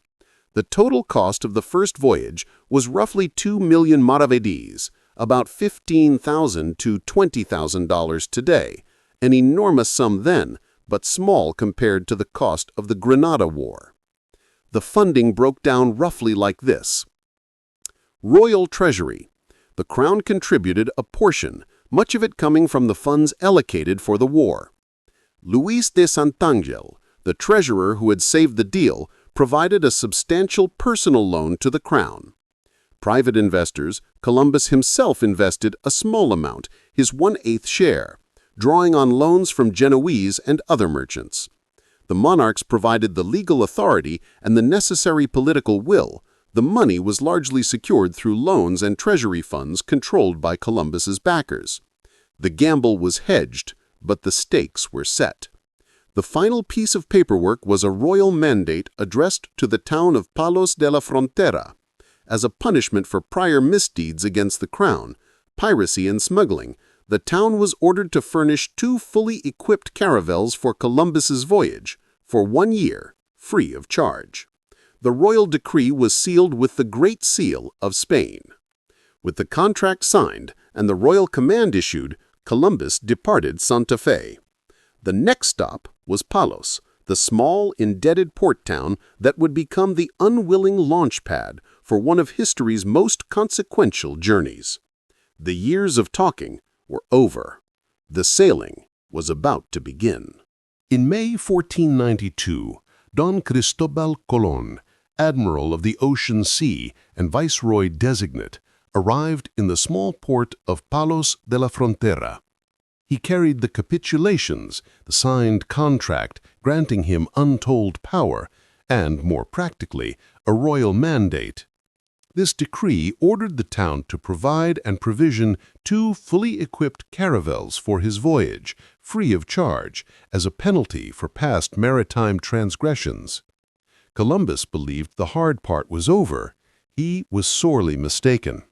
The total cost of the first voyage was roughly 2 million maravedis, about $15,000 to $20,000 today, an enormous sum then, but small compared to the cost of the Granada War. The funding broke down roughly like this. Royal Treasury. The Crown contributed a portion, much of it coming from the funds allocated for the war. Luis de Santangel, the treasurer who had saved the deal, provided a substantial personal loan to the Crown. Private investors, Columbus himself invested a small amount, his 1/8 share, drawing on loans from Genoese and other merchants. The monarchs provided the legal authority and the necessary political will. The money was largely secured through loans and treasury funds controlled by Columbus's backers. The gamble was hedged, but the stakes were set. The final piece of paperwork was a royal mandate addressed to the town of Palos de la Frontera. As a punishment for prior misdeeds against the crown, piracy and smuggling, the town was ordered to furnish 2 fully equipped caravels for Columbus's voyage for 1 year, free of charge. The royal decree was sealed with the Great Seal of Spain. With the contract signed and the royal command issued, Columbus departed Santa Fe. The next stop was Palos, the small, indebted port town that would become the unwilling launch pad for one of history's most consequential journeys. The years of talking were over. The sailing was about to begin. In May 1492, Don Cristobal Colon, admiral of the Ocean Sea and viceroy designate, arrived in the small port of Palos de la Frontera. He carried the capitulations, the signed contract granting him untold power, and, more practically, a royal mandate. This decree ordered the town to provide and provision 2 fully equipped caravels for his voyage, free of charge, as a penalty for past maritime transgressions. Columbus believed the hard part was over. He was sorely mistaken.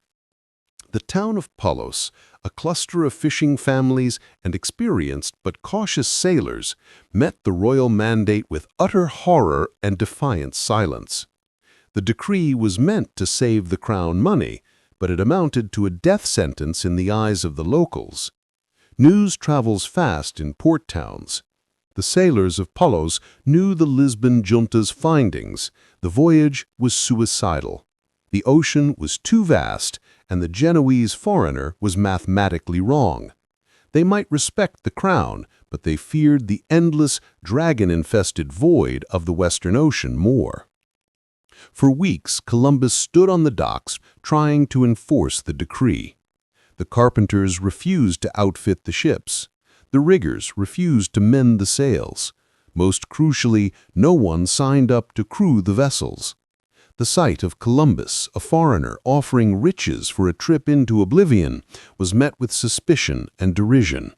The town of Palos, a cluster of fishing families and experienced but cautious sailors, met the royal mandate with utter horror and defiant silence. The decree was meant to save the crown money, but it amounted to a death sentence in the eyes of the locals. News travels fast in port towns. The sailors of Palos knew the Lisbon junta's findings. The voyage was suicidal. The ocean was too vast, and the Genoese foreigner was mathematically wrong. They might respect the crown, but they feared the endless, dragon-infested void of the Western Ocean more. For weeks, Columbus stood on the docks trying to enforce the decree. The carpenters refused to outfit the ships. The riggers refused to mend the sails. Most crucially, no one signed up to crew the vessels. The sight of Columbus, a foreigner, offering riches for a trip into oblivion was met with suspicion and derision.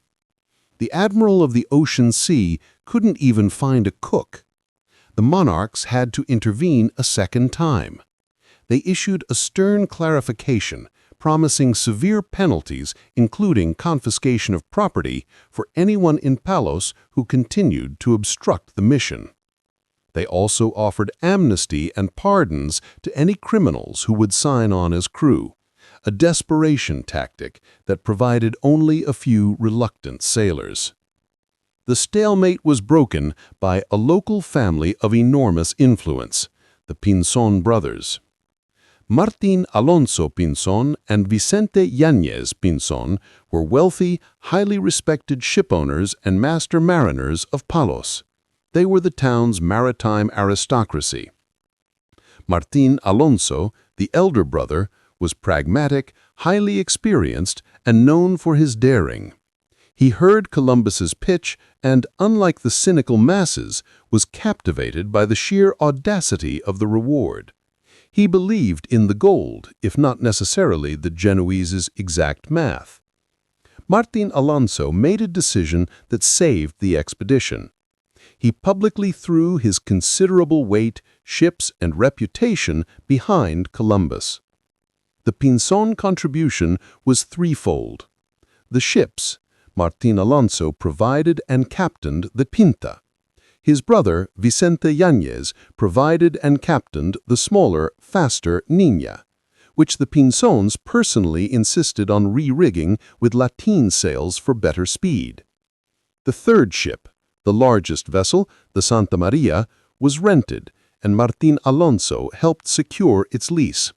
The admiral of the Ocean Sea couldn't even find a cook. The monarchs had to intervene a second time. They issued a stern clarification, promising severe penalties, including confiscation of property, for anyone in Palos who continued to obstruct the mission. They also offered amnesty and pardons to any criminals who would sign on as crew, a desperation tactic that provided only a few reluctant sailors. The stalemate was broken by a local family of enormous influence, the Pinzon brothers. Martín Alonso Pinzon and Vicente Yáñez Pinzon were wealthy, highly respected shipowners and master mariners of Palos. They were the town's maritime aristocracy. Martín Alonso, the elder brother, was pragmatic, highly experienced, and known for his daring. He heard Columbus's pitch and, unlike the cynical masses, was captivated by the sheer audacity of the reward. He believed in the gold, if not necessarily the Genoese's exact math. Martín Alonso made a decision that saved the expedition. He publicly threw his considerable weight, ships, and reputation behind Columbus. The Pinzon contribution was threefold. The ships, Martín Alonso provided and captained the Pinta. His brother, Vicente Yáñez, provided and captained the smaller, faster Niña, which the Pinzons personally insisted on re-rigging with lateen sails for better speed. The third ship, the largest vessel, the Santa Maria, was rented, and Martín Alonso helped secure its lease.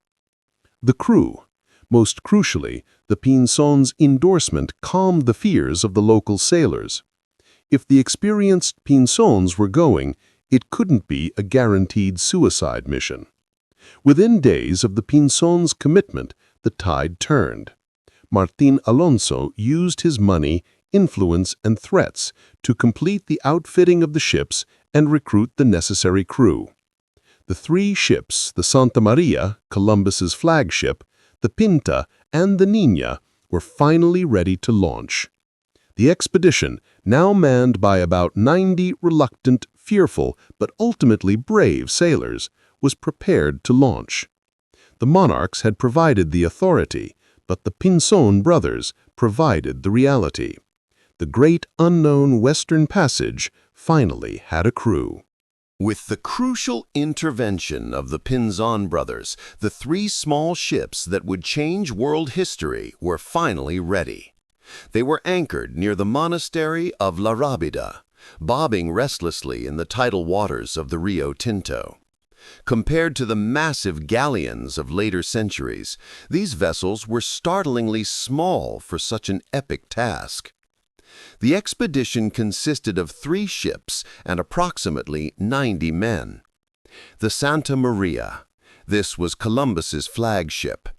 The crew, most crucially, the Pinzons' endorsement calmed the fears of the local sailors. If the experienced Pinzons were going, it couldn't be a guaranteed suicide mission. Within days of the Pinzons' commitment, the tide turned. Martín Alonso used his money, influence, and threats to complete the outfitting of the ships and recruit the necessary crew. The 3 ships, the Santa Maria, Columbus's flagship, the Pinta, and the Niña, were finally ready to launch. The expedition, now manned by about 90 reluctant, fearful, but ultimately brave sailors, was prepared to launch. The monarchs had provided the authority, but the Pinzon brothers, provided the reality. The great unknown Western Passage finally had a crew. With the crucial intervention of the Pinzon brothers, the three small ships that would change world history were finally ready. They were anchored near the monastery of La Rábida, bobbing restlessly in the tidal waters of the Rio Tinto. Compared to the massive galleons of later centuries, these vessels were startlingly small for such an epic task. The expedition consisted of 3 ships and approximately 90 men. The Santa Maria. This was Columbus's flagship.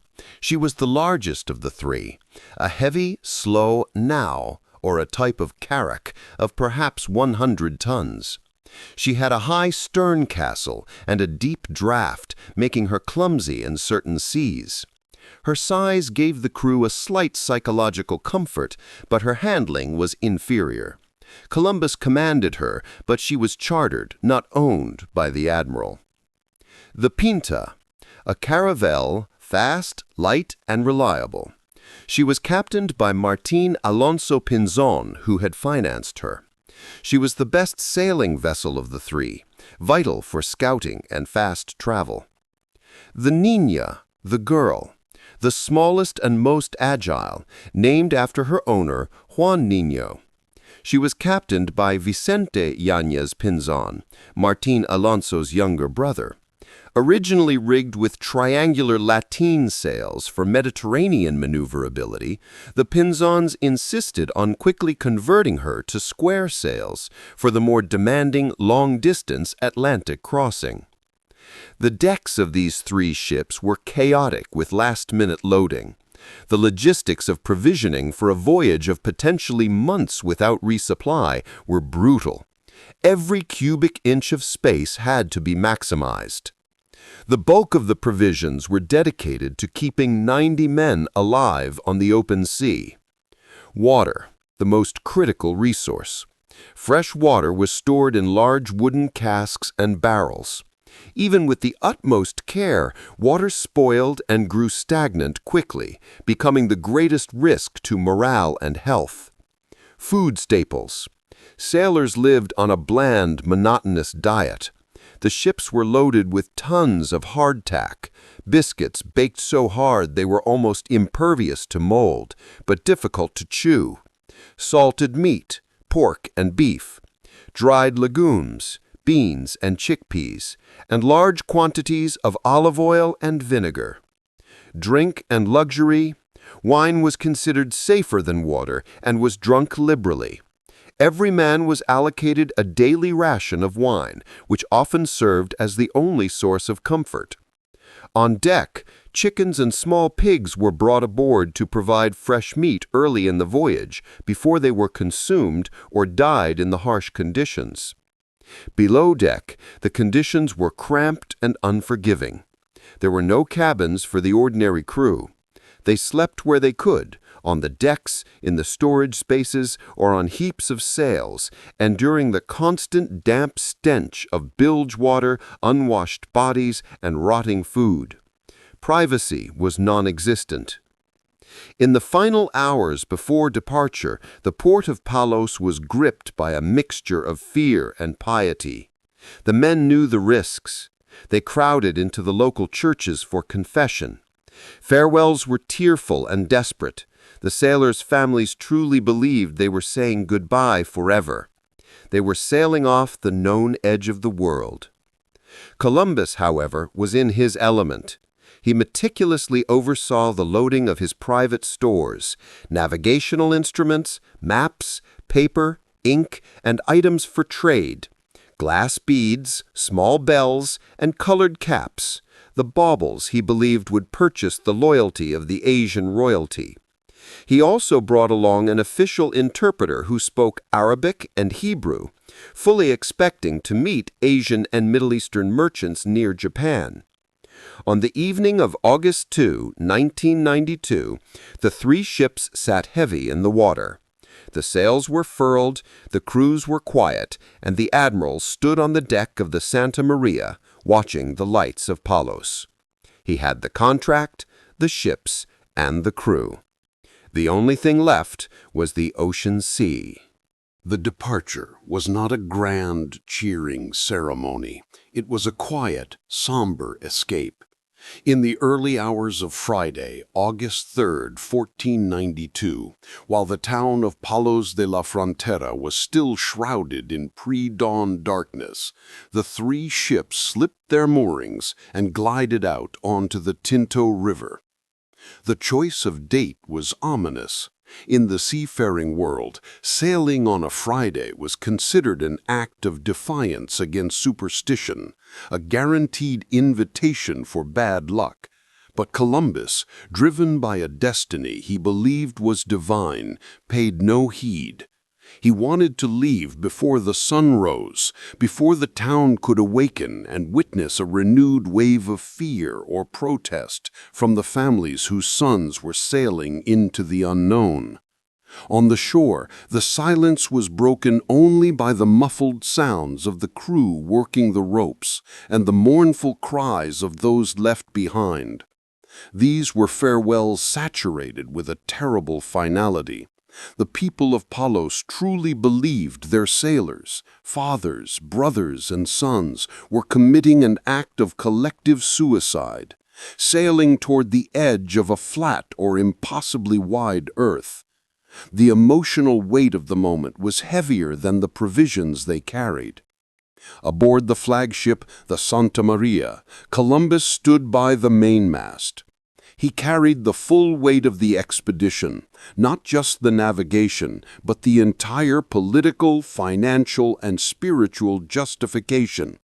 She was the largest of the 3, a heavy, slow now, or a type of carrack, of perhaps 100 tons. She had a high stern castle and a deep draft, making her clumsy in certain seas. Her size gave the crew a slight psychological comfort, but her handling was inferior. Columbus commanded her, but she was chartered, not owned, by the admiral. The Pinta, a caravel, fast, light, and reliable. She was captained by Martín Alonso Pinzón, who had financed her. She was the best sailing vessel of the 3, vital for scouting and fast travel. The Niña, the girl, the smallest and most agile, named after her owner, Juan Niño. She was captained by Vicente Yáñez Pinzón, Martín Alonso's younger brother. Originally rigged with triangular lateen sails for Mediterranean maneuverability, the Pinzons insisted on quickly converting her to square sails for the more demanding long-distance Atlantic crossing. The decks of these 3 ships were chaotic with last-minute loading. The logistics of provisioning for a voyage of potentially months without resupply were brutal. Every cubic inch of space had to be maximized. The bulk of the provisions were dedicated to keeping 90 men alive on the open sea. Water, the most critical resource. Fresh water was stored in large wooden casks and barrels. Even with the utmost care, water spoiled and grew stagnant quickly, becoming the greatest risk to morale and health. Food staples. Sailors lived on a bland, monotonous diet. The ships were loaded with tons of hardtack, biscuits baked so hard they were almost impervious to mold, but difficult to chew, salted meat, pork and beef, dried legumes, beans and chickpeas, and large quantities of olive oil and vinegar. Drink and luxury. Wine was considered safer than water and was drunk liberally. Every man was allocated a daily ration of wine, which often served as the only source of comfort. On deck, chickens and small pigs were brought aboard to provide fresh meat early in the voyage, before they were consumed or died in the harsh conditions. Below deck, the conditions were cramped and unforgiving. There were no cabins for the ordinary crew. They slept where they could, on the decks, in the storage spaces, or on heaps of sails, and during the constant damp stench of bilge water, unwashed bodies, and rotting food. Privacy was non-existent. In the final hours before departure, the port of Palos was gripped by a mixture of fear and piety. The men knew the risks. They crowded into the local churches for confession. Farewells were tearful and desperate. The sailors' families truly believed they were saying goodbye forever. They were sailing off the known edge of the world. Columbus, however, was in his element. He meticulously oversaw the loading of his private stores, navigational instruments, maps, paper, ink, and items for trade, glass beads, small bells, and colored caps, the baubles he believed would purchase the loyalty of the Asian royalty. He also brought along an official interpreter who spoke Arabic and Hebrew, fully expecting to meet Asian and Middle Eastern merchants near Japan. On the evening of August 2, 1992, the 3 ships sat heavy in the water. The sails were furled, the crews were quiet, and the admiral stood on the deck of the Santa Maria, watching the lights of Palos. He had the contract, the ships, and the crew. The only thing left was the ocean sea. The departure was not a grand, cheering ceremony. It was a quiet, somber escape. In the early hours of Friday, August 3rd, 1492, while the town of Palos de la Frontera was still shrouded in pre-dawn darkness, the three ships slipped their moorings and glided out onto the Tinto River. The choice of date was ominous. In the seafaring world, sailing on a Friday was considered an act of defiance against superstition, a guaranteed invitation for bad luck. But Columbus, driven by a destiny he believed was divine, paid no heed. He wanted to leave before the sun rose, before the town could awaken and witness a renewed wave of fear or protest from the families whose sons were sailing into the unknown. On the shore, the silence was broken only by the muffled sounds of the crew working the ropes and the mournful cries of those left behind. These were farewells saturated with a terrible finality. The people of Palos truly believed their sailors, fathers, brothers, and sons were committing an act of collective suicide, sailing toward the edge of a flat or impossibly wide earth. The emotional weight of the moment was heavier than the provisions they carried. Aboard the flagship, the Santa Maria, Columbus stood by the mainmast. He carried the full weight of the expedition, not just the navigation, but the entire political, financial, and spiritual justification.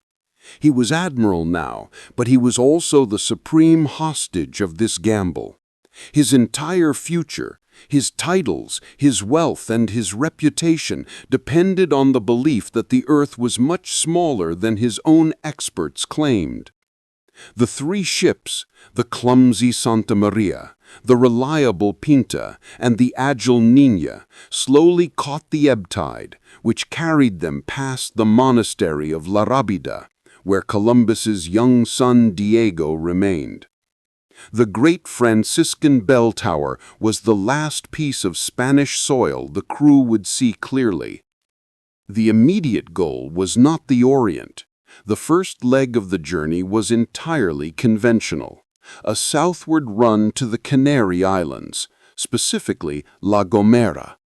He was admiral now, but he was also the supreme hostage of this gamble. His entire future, his titles, his wealth, and his reputation depended on the belief that the earth was much smaller than his own experts claimed. The three ships, the clumsy Santa Maria, the reliable Pinta, and the agile Niña, slowly caught the ebb tide, which carried them past the monastery of La Rábida, where Columbus's young son Diego remained. The great Franciscan bell tower was the last piece of Spanish soil the crew would see clearly. The immediate goal was not the Orient. The first leg of the journey was entirely conventional, a southward run to the Canary Islands, specifically La Gomera.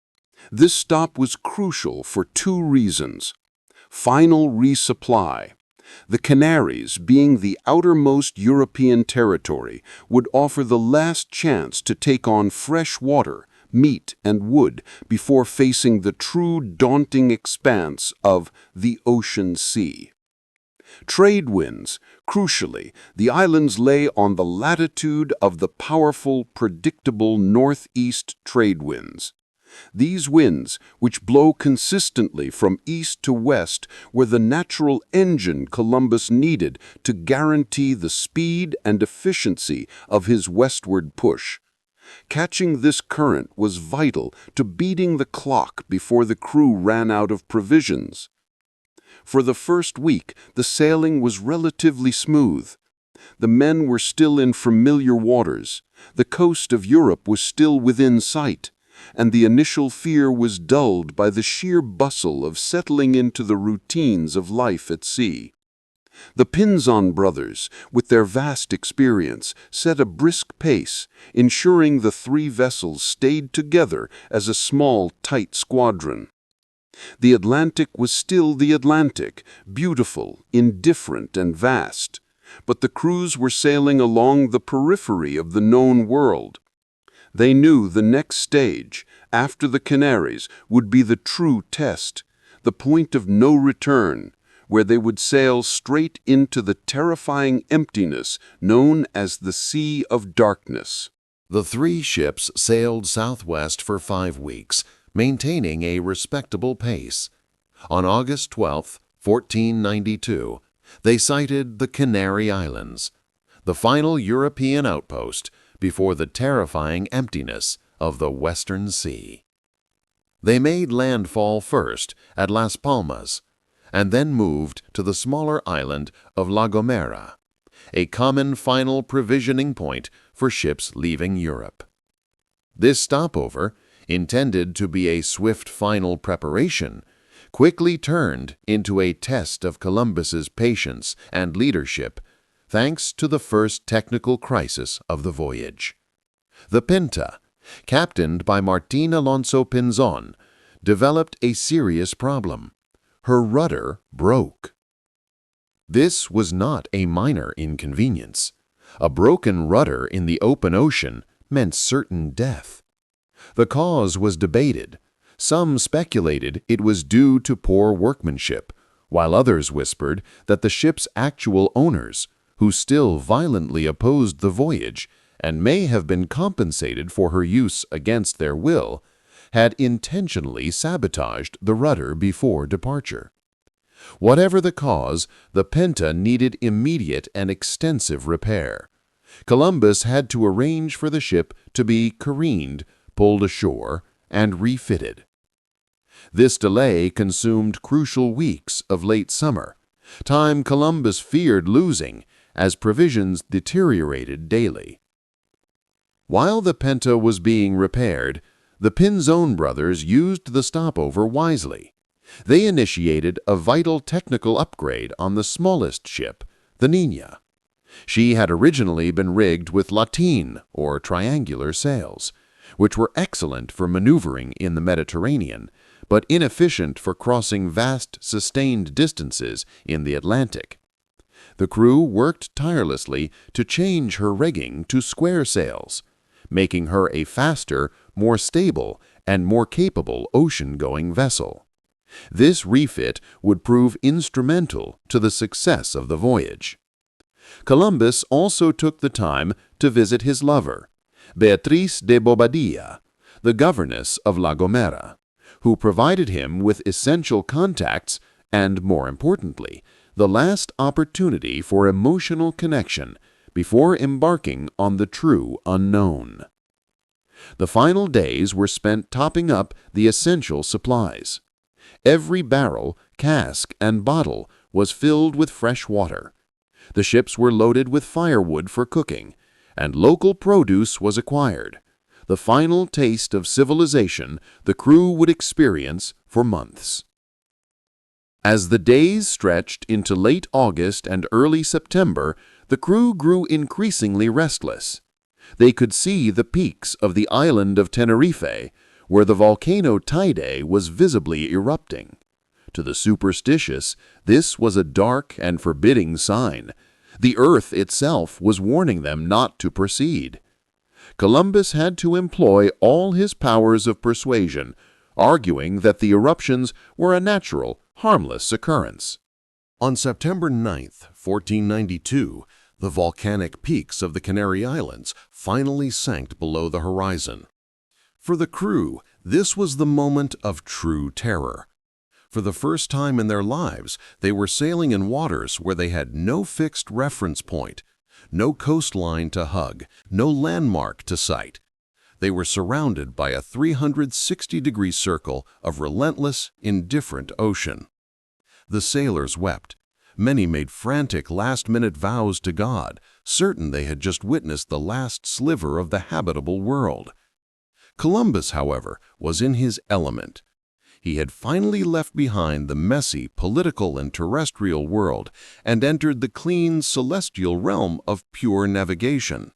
This stop was crucial for two reasons. Final resupply. The Canaries, being the outermost European territory, would offer the last chance to take on fresh water, meat, and wood before facing the true daunting expanse of the ocean sea. Trade winds. Crucially, the islands lay on the latitude of the powerful, predictable northeast trade winds. These winds, which blow consistently from east to west, were the natural engine Columbus needed to guarantee the speed and efficiency of his westward push. Catching this current was vital to beating the clock before the crew ran out of provisions. For the first week, the sailing was relatively smooth. The men were still in familiar waters, the coast of Europe was still within sight, and the initial fear was dulled by the sheer bustle of settling into the routines of life at sea. The Pinzon brothers, with their vast experience, set a brisk pace, ensuring the three vessels stayed together as a small, tight squadron. The Atlantic was still the Atlantic, beautiful, indifferent, and vast, but the crews were sailing along the periphery of the known world. They knew the next stage, after the Canaries, would be the true test, the point of no return, where they would sail straight into the terrifying emptiness known as the Sea of Darkness. The three ships sailed southwest for 5 weeks, maintaining a respectable pace. On August 12, 1492, they sighted the Canary Islands, the final European outpost before the terrifying emptiness of the Western Sea. They made landfall first at Las Palmas, and then moved to the smaller island of La Gomera, a common final provisioning point for ships leaving Europe. This stopover, intended to be a swift final preparation, quickly turned into a test of Columbus's patience and leadership, thanks to the first technical crisis of the voyage. The Pinta, captained by Martín Alonso Pinzón, developed a serious problem. Her rudder broke. This was not a minor inconvenience. A broken rudder in the open ocean meant certain death. The cause was debated. Some speculated it was due to poor workmanship, while others whispered that the ship's actual owners, who still violently opposed the voyage and may have been compensated for her use against their will, had intentionally sabotaged the rudder before departure. Whatever the cause, the Pinta needed immediate and extensive repair. Columbus had to arrange for the ship to be careened, pulled ashore, and refitted. This delay consumed crucial weeks of late summer, time Columbus feared losing as provisions deteriorated daily. While the Pinta was being repaired, the Pinzón brothers used the stopover wisely. They initiated a vital technical upgrade on the smallest ship, the Niña. She had originally been rigged with lateen, or triangular sails, which were excellent for maneuvering in the Mediterranean, but inefficient for crossing vast, sustained distances in the Atlantic. The crew worked tirelessly to change her rigging to square sails, making her a faster, more stable, and more capable ocean-going vessel. This refit would prove instrumental to the success of the voyage. Columbus also took the time to visit his lover, Beatriz de Bobadilla, the governess of La Gomera, who provided him with essential contacts and, more importantly, the last opportunity for emotional connection before embarking on the true unknown. The final days were spent topping up the essential supplies. Every barrel, cask, and bottle was filled with fresh water. The ships were loaded with firewood for cooking, and local produce was acquired, the final taste of civilization the crew would experience for months. As the days stretched into late August and early September, the crew grew increasingly restless. They could see the peaks of the island of Tenerife, where the volcano Teide was visibly erupting. To the superstitious, this was a dark and forbidding sign. The earth itself was warning them not to proceed. Columbus had to employ all his powers of persuasion, arguing that the eruptions were a natural, harmless occurrence. On September 9, 1492, the volcanic peaks of the Canary Islands finally sank below the horizon. For the crew, this was the moment of true terror. For the first time in their lives, they were sailing in waters where they had no fixed reference point, no coastline to hug, no landmark to sight. They were surrounded by a 360-degree circle of relentless, indifferent ocean. The sailors wept. Many made frantic last-minute vows to God, certain they had just witnessed the last sliver of the habitable world. Columbus, however, was in his element. He had finally left behind the messy political and terrestrial world and entered the clean celestial realm of pure navigation.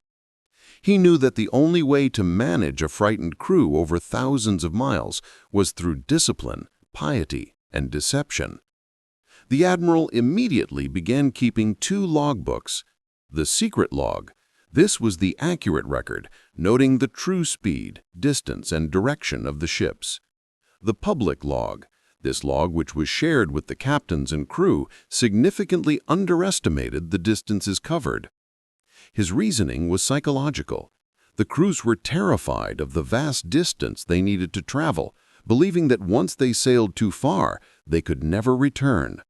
He knew that the only way to manage a frightened crew over thousands of miles was through discipline, piety, and deception. The admiral immediately began keeping 2 logbooks. The secret log. This was the accurate record, noting the true speed, distance, and direction of the ships. The public log. This log, which was shared with the captains and crew, significantly underestimated the distances covered. His reasoning was psychological. The crews were terrified of the vast distance they needed to travel, believing that once they sailed too far, they could never return.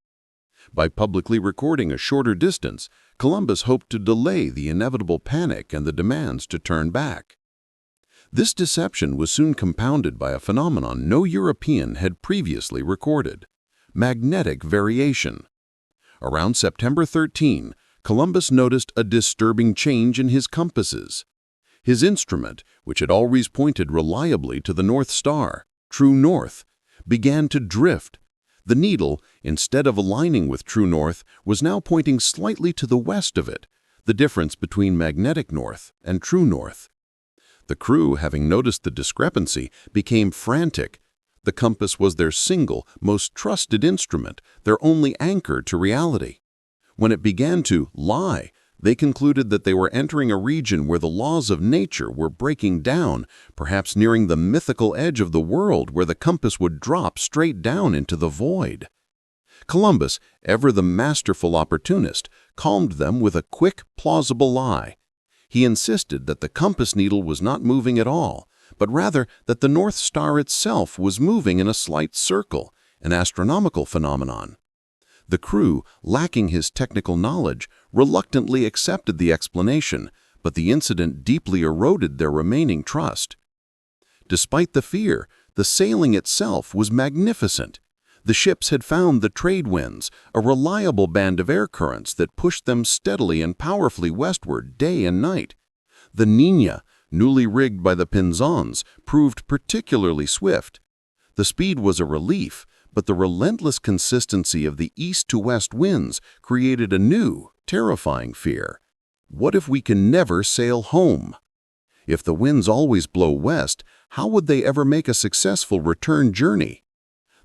By publicly recording a shorter distance, Columbus hoped to delay the inevitable panic and the demands to turn back. This deception was soon compounded by a phenomenon no European had previously recorded: magnetic variation. Around September 13, Columbus noticed a disturbing change in his compasses. His instrument, which had always pointed reliably to the North Star, true north, began to drift. The needle, instead of aligning with true north, was now pointing slightly to the west of it, the difference between magnetic north and true north. The crew, having noticed the discrepancy, became frantic. The compass was their single, most trusted instrument, their only anchor to reality. When it began to lie, they concluded that they were entering a region where the laws of nature were breaking down, perhaps nearing the mythical edge of the world where the compass would drop straight down into the void. Columbus, ever the masterful opportunist, calmed them with a quick, plausible lie. He insisted that the compass needle was not moving at all, but rather that the North Star itself was moving in a slight circle, an astronomical phenomenon. The crew, lacking his technical knowledge, reluctantly accepted the explanation, but the incident deeply eroded their remaining trust. Despite the fear, the sailing itself was magnificent. The ships had found the trade winds, a reliable band of air currents that pushed them steadily and powerfully westward day and night. The Niña, newly rigged by the Pinzons, proved particularly swift. The speed was a relief, but the relentless consistency of the east-to-west winds created a new, terrifying fear. What if we can never sail home? If the winds always blow west, how would they ever make a successful return journey?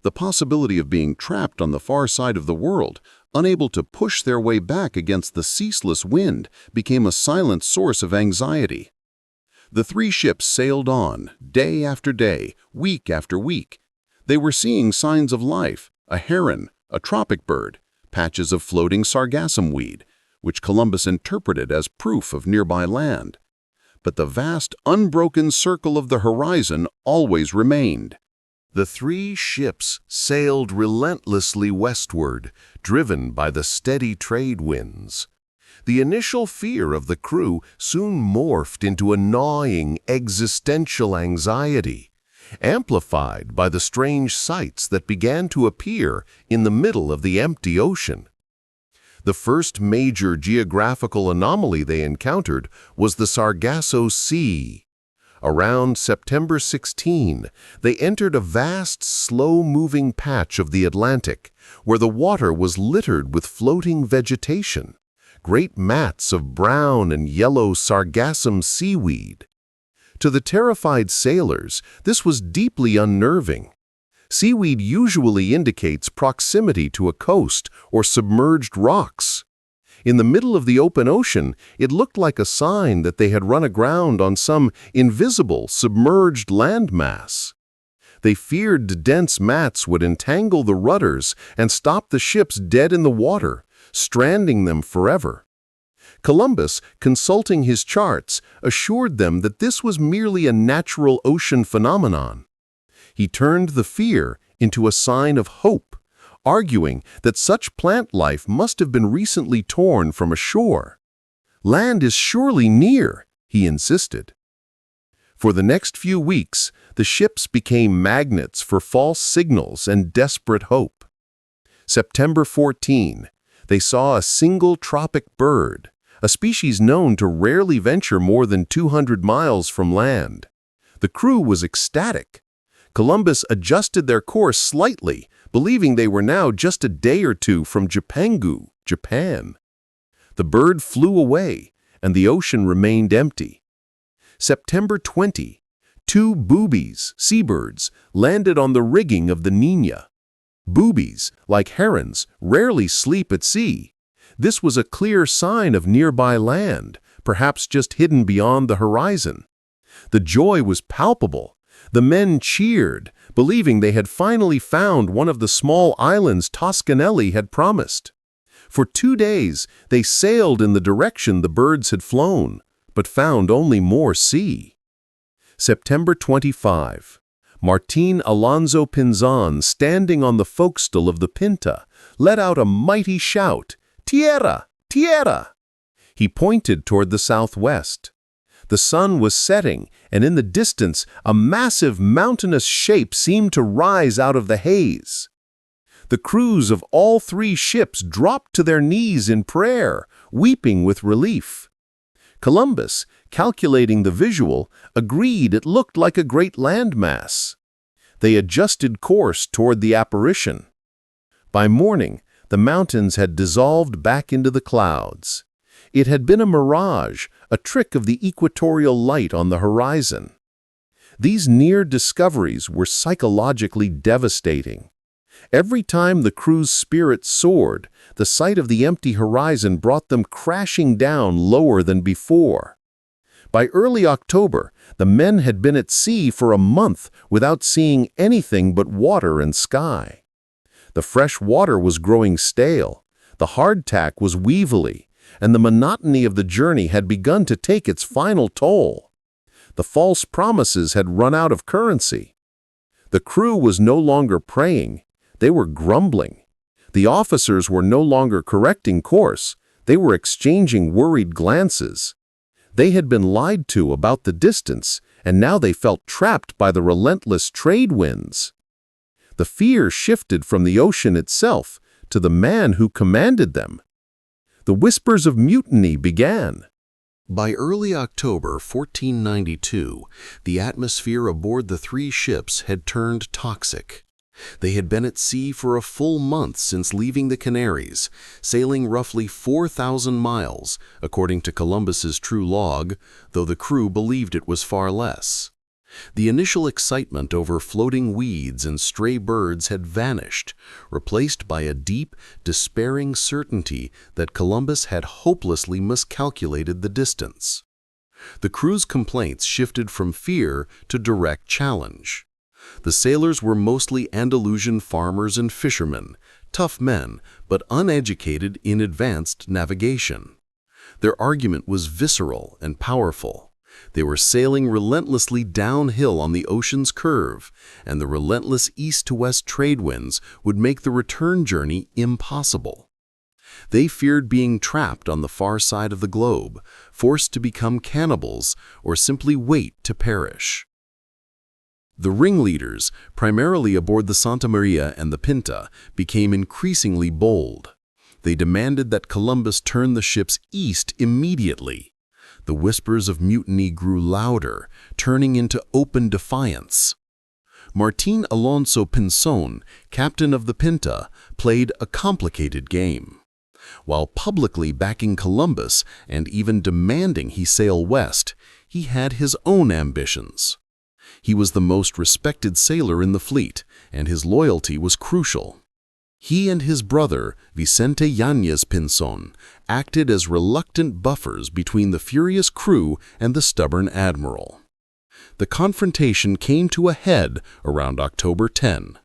The possibility of being trapped on the far side of the world, unable to push their way back against the ceaseless wind, became a silent source of anxiety. The three ships sailed on, day after day, week after week. They were seeing signs of life, a heron, a tropic bird, patches of floating sargassum weed, which Columbus interpreted as proof of nearby land. But the vast, unbroken circle of the horizon always remained. The three ships sailed relentlessly westward, driven by the steady trade winds. The initial fear of the crew soon morphed into a gnawing existential anxiety, amplified by the strange sights that began to appear in the middle of the empty ocean. The first major geographical anomaly they encountered was the Sargasso Sea. Around September 16, they entered a vast, slow-moving patch of the Atlantic, where the water was littered with floating vegetation, great mats of brown and yellow sargassum seaweed. To the terrified sailors, this was deeply unnerving. Seaweed usually indicates proximity to a coast or submerged rocks. In the middle of the open ocean, it looked like a sign that they had run aground on some invisible, submerged landmass. They feared dense mats would entangle the rudders and stop the ships dead in the water, stranding them forever. Columbus, consulting his charts, assured them that this was merely a natural ocean phenomenon. He turned the fear into a sign of hope, arguing that such plant life must have been recently torn from a shore. Land is surely near, he insisted. For the next few weeks, the ships became magnets for false signals and desperate hope. September 14, they saw a single tropic bird, a species known to rarely venture more than 200 miles from land. The crew was ecstatic. Columbus adjusted their course slightly, believing they were now just a day or two from Jipangu, Japan. The bird flew away, and the ocean remained empty. September 20, two boobies, seabirds, landed on the rigging of the Niña. Boobies, like herons, rarely sleep at sea. This was a clear sign of nearby land, perhaps just hidden beyond the horizon. The joy was palpable. The men cheered, believing they had finally found one of the small islands Toscanelli had promised. For 2 days, they sailed in the direction the birds had flown, but found only more sea. September 25. Martin Alonso Pinzon, standing on the forecastle of the Pinta, let out a mighty shout, "Tierra! Tierra!" He pointed toward the southwest. The sun was setting, and in the distance, a massive mountainous shape seemed to rise out of the haze. The crews of all three ships dropped to their knees in prayer, weeping with relief. Columbus, calculating the visual, agreed it looked like a great landmass. They adjusted course toward the apparition. By morning, the mountains had dissolved back into the clouds. It had been a mirage, a trick of the equatorial light on the horizon. These near discoveries were psychologically devastating. Every time the crew's spirit soared, the sight of the empty horizon brought them crashing down lower than before. By early October, the men had been at sea for a month without seeing anything but water and sky. The fresh water was growing stale, the hardtack was weevily, and the monotony of the journey had begun to take its final toll. The false promises had run out of currency. The crew was no longer praying, they were grumbling. The officers were no longer correcting course, they were exchanging worried glances. They had been lied to about the distance, and now they felt trapped by the relentless trade winds. The fear shifted from the ocean itself to the man who commanded them. The whispers of mutiny began. By early October 1492, the atmosphere aboard the three ships had turned toxic. They had been at sea for a full month since leaving the Canaries, sailing roughly 4,000 miles, according to Columbus's true log, though the crew believed it was far less. The initial excitement over floating weeds and stray birds had vanished, replaced by a deep, despairing certainty that Columbus had hopelessly miscalculated the distance. The crew's complaints shifted from fear to direct challenge. The sailors were mostly Andalusian farmers and fishermen, tough men, but uneducated in advanced navigation. Their argument was visceral and powerful. They were sailing relentlessly downhill on the ocean's curve, and the relentless east-to-west trade winds would make the return journey impossible. They feared being trapped on the far side of the globe, forced to become cannibals, or simply wait to perish. The ringleaders, primarily aboard the Santa Maria and the Pinta, became increasingly bold. They demanded that Columbus turn the ships east immediately. The whispers of mutiny grew louder, turning into open defiance. Martín Alonso Pinzón, captain of the Pinta, played a complicated game. While publicly backing Columbus and even demanding he sail west, he had his own ambitions. He was the most respected sailor in the fleet, and his loyalty was crucial. He and his brother, Vicente Yáñez Pinzón, acted as reluctant buffers between the furious crew and the stubborn admiral. The confrontation came to a head around October 10.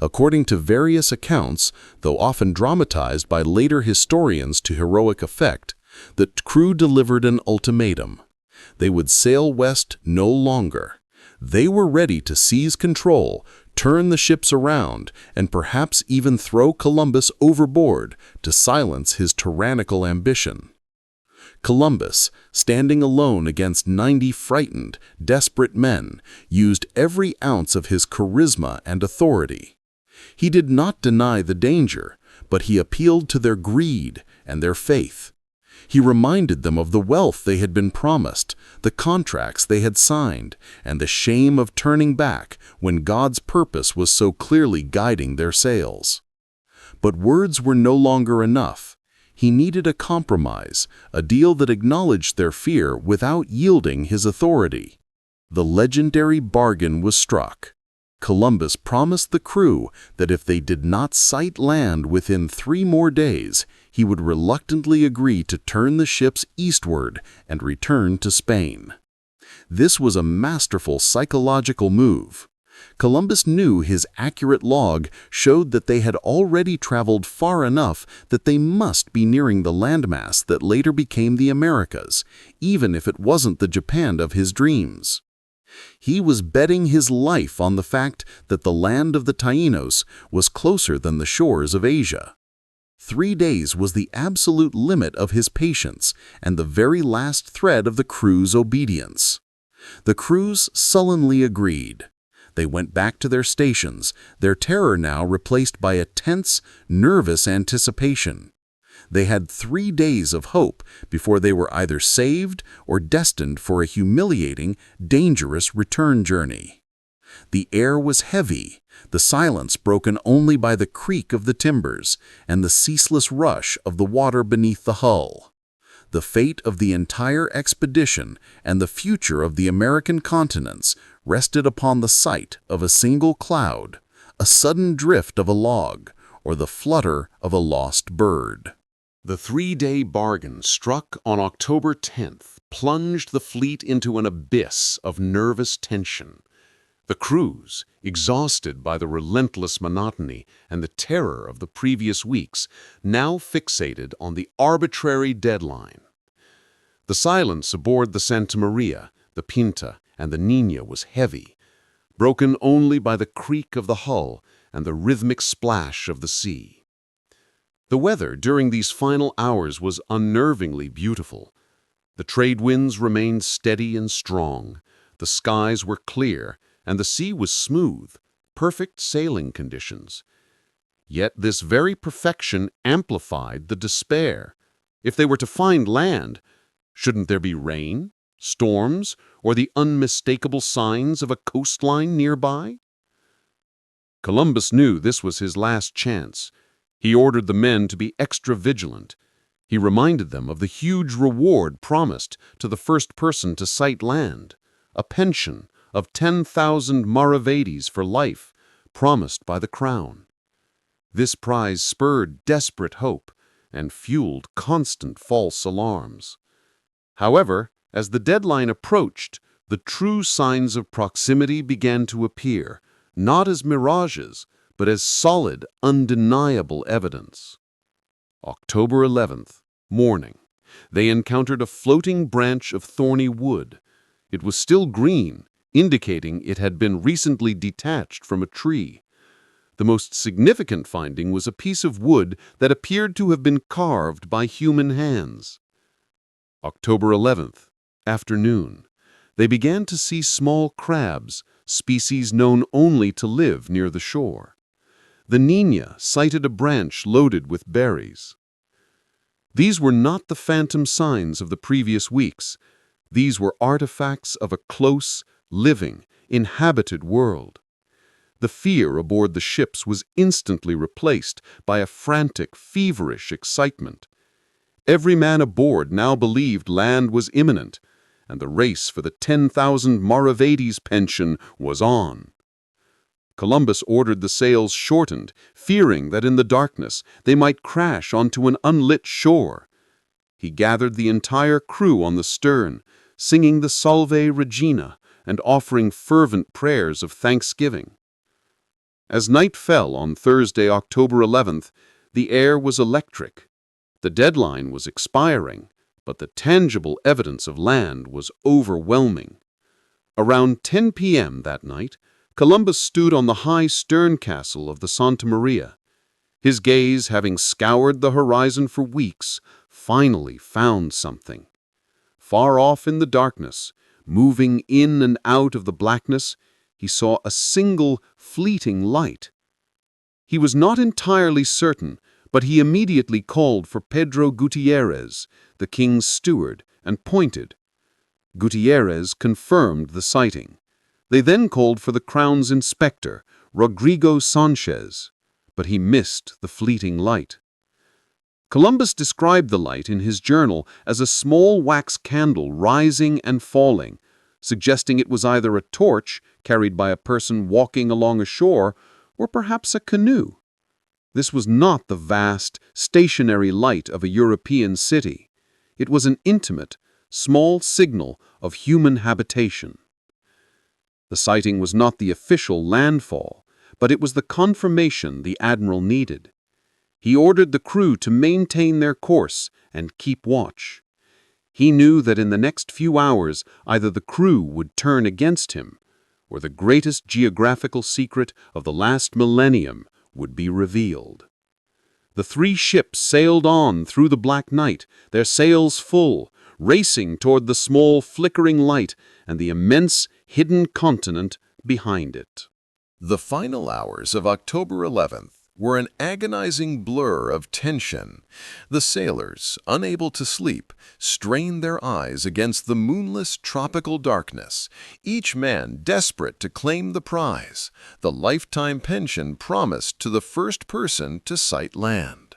According to various accounts, though often dramatized by later historians to heroic effect, the crew delivered an ultimatum. They would sail west no longer. They were ready to seize control, turn the ships around, and perhaps even throw Columbus overboard to silence his tyrannical ambition. Columbus, standing alone against 90 frightened, desperate men, used every ounce of his charisma and authority. He did not deny the danger, but he appealed to their greed and their faith. He reminded them of the wealth they had been promised, the contracts they had signed, and the shame of turning back when God's purpose was so clearly guiding their sails. But words were no longer enough. He needed a compromise, a deal that acknowledged their fear without yielding his authority. The legendary bargain was struck. Columbus promised the crew that if they did not sight land within 3 more days, he would reluctantly agree to turn the ships eastward and return to Spain. This was a masterful psychological move. Columbus knew his accurate log showed that they had already traveled far enough that they must be nearing the landmass that later became the Americas, even if it wasn't the Japan of his dreams. He was betting his life on the fact that the land of the Taínos was closer than the shores of Asia. 3 days was the absolute limit of his patience and the very last thread of the crew's obedience. The crews sullenly agreed. They went back to their stations, their terror now replaced by a tense, nervous anticipation. They had 3 days of hope before they were either saved or destined for a humiliating, dangerous return journey. The air was heavy, the silence broken only by the creak of the timbers and the ceaseless rush of the water beneath the hull. The fate of the entire expedition and the future of the American continents rested upon the sight of a single cloud, a sudden drift of a log, or the flutter of a lost bird. The 3-day bargain struck on October 10th plunged the fleet into an abyss of nervous tension. The crews, exhausted by the relentless monotony and the terror of the previous weeks, now fixated on the arbitrary deadline. The silence aboard the Santa Maria, the Pinta, and the Niña was heavy, broken only by the creak of the hull and the rhythmic splash of the sea. The weather during these final hours was unnervingly beautiful. The trade winds remained steady and strong, the skies were clear, and the sea was smooth, perfect sailing conditions. Yet this very perfection amplified the despair. If they were to find land, shouldn't there be rain, storms, or the unmistakable signs of a coastline nearby? Columbus knew this was his last chance. He ordered the men to be extra vigilant. He reminded them of the huge reward promised to the first person to sight land, a pension of 10,000 maravedis for life, promised by the crown. This prize spurred desperate hope and fueled constant false alarms. However, as the deadline approached, the true signs of proximity began to appear, not as mirages, but as solid, undeniable evidence. October 11th, morning. They encountered a floating branch of thorny wood. It was still green, indicating it had been recently detached from a tree. The most significant finding was a piece of wood that appeared to have been carved by human hands. October 11th, afternoon. They began to see small crabs, species known only to live near the shore. The Niña sighted a branch loaded with berries. These were not the phantom signs of the previous weeks. These were artifacts of a close, living, inhabited world. The fear aboard the ships was instantly replaced by a frantic, feverish excitement. Every man aboard now believed land was imminent, and the race for the 10,000 maravedis pension was on. Columbus ordered the sails shortened, fearing that in the darkness they might crash onto an unlit shore. He gathered the entire crew on the stern, singing the Salve Regina and offering fervent prayers of thanksgiving. As night fell on Thursday, October 11th, the air was electric. The deadline was expiring, but the tangible evidence of land was overwhelming. Around 10 p.m. that night, Columbus stood on the high stern castle of the Santa Maria. His gaze, having scoured the horizon for weeks, finally found something. Far off in the darkness, moving in and out of the blackness, he saw a single, fleeting light. He was not entirely certain, but he immediately called for Pedro Gutierrez, the king's steward, and pointed. Gutierrez confirmed the sighting. They then called for the crown's inspector, Rodrigo Sanchez, but he missed the fleeting light. Columbus described the light in his journal as a small wax candle rising and falling, suggesting it was either a torch carried by a person walking along a shore or perhaps a canoe. This was not the vast, stationary light of a European city. It was an intimate, small signal of human habitation. The sighting was not the official landfall, but it was the confirmation the admiral needed. He ordered the crew to maintain their course and keep watch. He knew that in the next few hours either the crew would turn against him, or the greatest geographical secret of the last millennium would be revealed. The 3 ships sailed on through the black night, their sails full, racing toward the small flickering light and the immense hidden continent behind it. The final hours of October 11th were an agonizing blur of tension. The sailors, unable to sleep, strained their eyes against the moonless tropical darkness, each man desperate to claim the prize, the lifetime pension promised to the first person to sight land.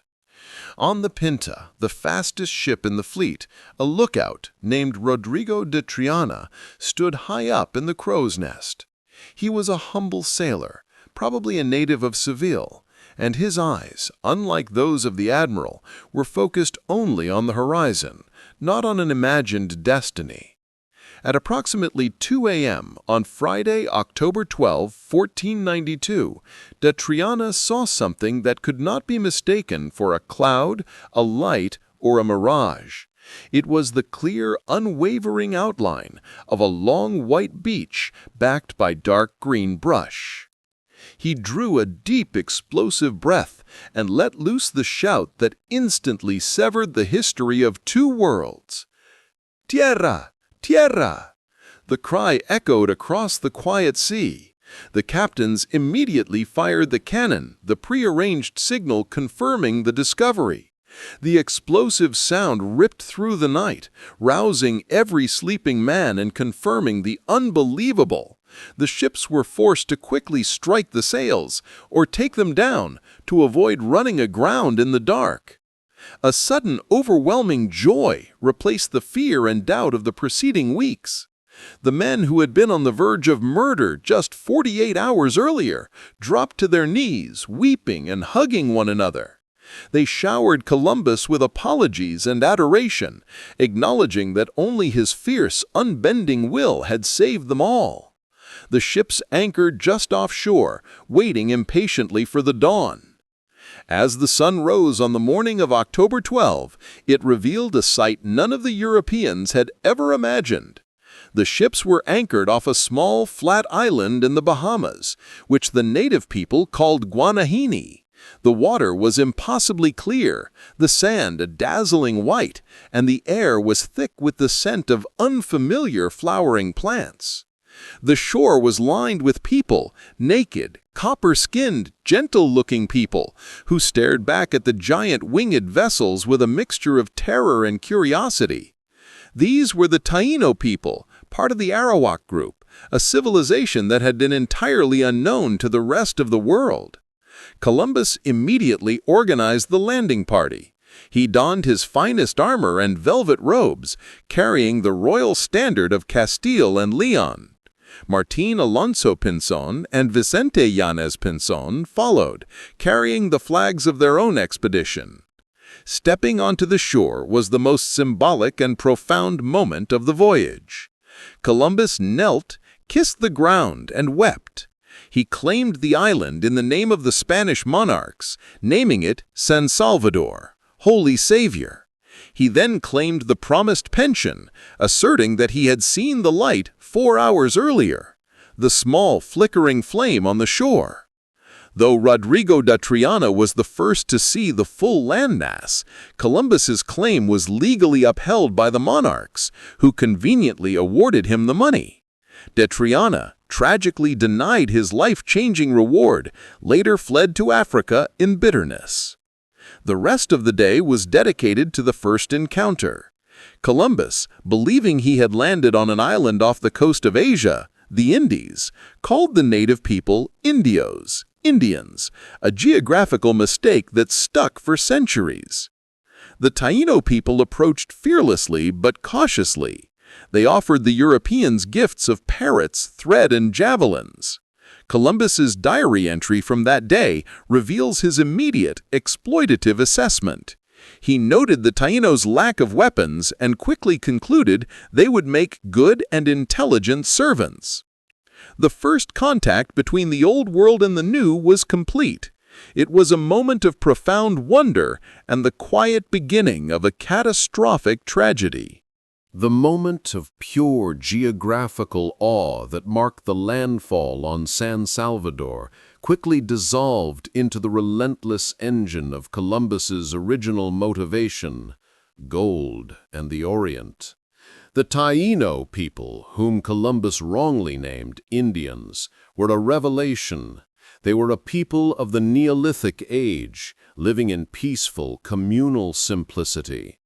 On the Pinta, the fastest ship in the fleet, a lookout named Rodrigo de Triana stood high up in the crow's nest. He was a humble sailor, probably a native of Seville, and his eyes, unlike those of the admiral, were focused only on the horizon, not on an imagined destiny. At approximately 2 a.m. on Friday, October 12, 1492, de Triana saw something that could not be mistaken for a cloud, a light, or a mirage. It was the clear, unwavering outline of a long white beach backed by dark green brush. He drew a deep, explosive breath and let loose the shout that instantly severed the history of two worlds. "Tierra! Tierra!" The cry echoed across the quiet sea. The captains immediately fired the cannon, the prearranged signal confirming the discovery. The explosive sound ripped through the night, rousing every sleeping man and confirming the unbelievable. The ships were forced to quickly strike the sails or take them down to avoid running aground in the dark. A sudden, overwhelming joy replaced the fear and doubt of the preceding weeks. The men who had been on the verge of murder just 48 hours earlier dropped to their knees, weeping and hugging one another. They showered Columbus with apologies and adoration, acknowledging that only his fierce, unbending will had saved them all. The ships anchored just offshore, waiting impatiently for the dawn. As the sun rose on the morning of October 12, it revealed a sight none of the Europeans had ever imagined. The ships were anchored off a small, flat island in the Bahamas, which the native people called Guanahini. The water was impossibly clear, the sand a dazzling white, and the air was thick with the scent of unfamiliar flowering plants. The shore was lined with people, naked, copper-skinned, gentle-looking people, who stared back at the giant winged vessels with a mixture of terror and curiosity. These were the Taino people, part of the Arawak group, a civilization that had been entirely unknown to the rest of the world. Columbus immediately organized the landing party. He donned his finest armor and velvet robes, carrying the royal standard of Castile and Leon. Martín Alonso Pinzón and Vicente Yanez Pinzón followed, carrying the flags of their own expedition. Stepping onto the shore was the most symbolic and profound moment of the voyage. Columbus knelt, kissed the ground, and wept. He claimed the island in the name of the Spanish monarchs, naming it San Salvador, Holy Savior. He then claimed the promised pension, asserting that he had seen the light 4 hours earlier, the small flickering flame on the shore. Though Rodrigo de Triana was the first to see the full landmass, Columbus's claim was legally upheld by the monarchs, who conveniently awarded him the money. De Triana, tragically denied his life-changing reward, later fled to Africa in bitterness. The rest of the day was dedicated to the first encounter. Columbus, believing he had landed on an island off the coast of Asia, the Indies, called the native people Indios, Indians, a geographical mistake that stuck for centuries. The Taino people approached fearlessly but cautiously. They offered the Europeans gifts of parrots, thread, and javelins. Columbus's diary entry from that day reveals his immediate, exploitative assessment. He noted the Taínos' lack of weapons and quickly concluded they would make good and intelligent servants. The first contact between the Old World and the New was complete. It was a moment of profound wonder and the quiet beginning of a catastrophic tragedy. The moment of pure geographical awe that marked the landfall on San Salvador quickly dissolved into the relentless engine of Columbus's original motivation, gold and the Orient. The Taino people, whom Columbus wrongly named Indians, were a revelation. They were a people of the Neolithic age, living in peaceful, communal simplicity.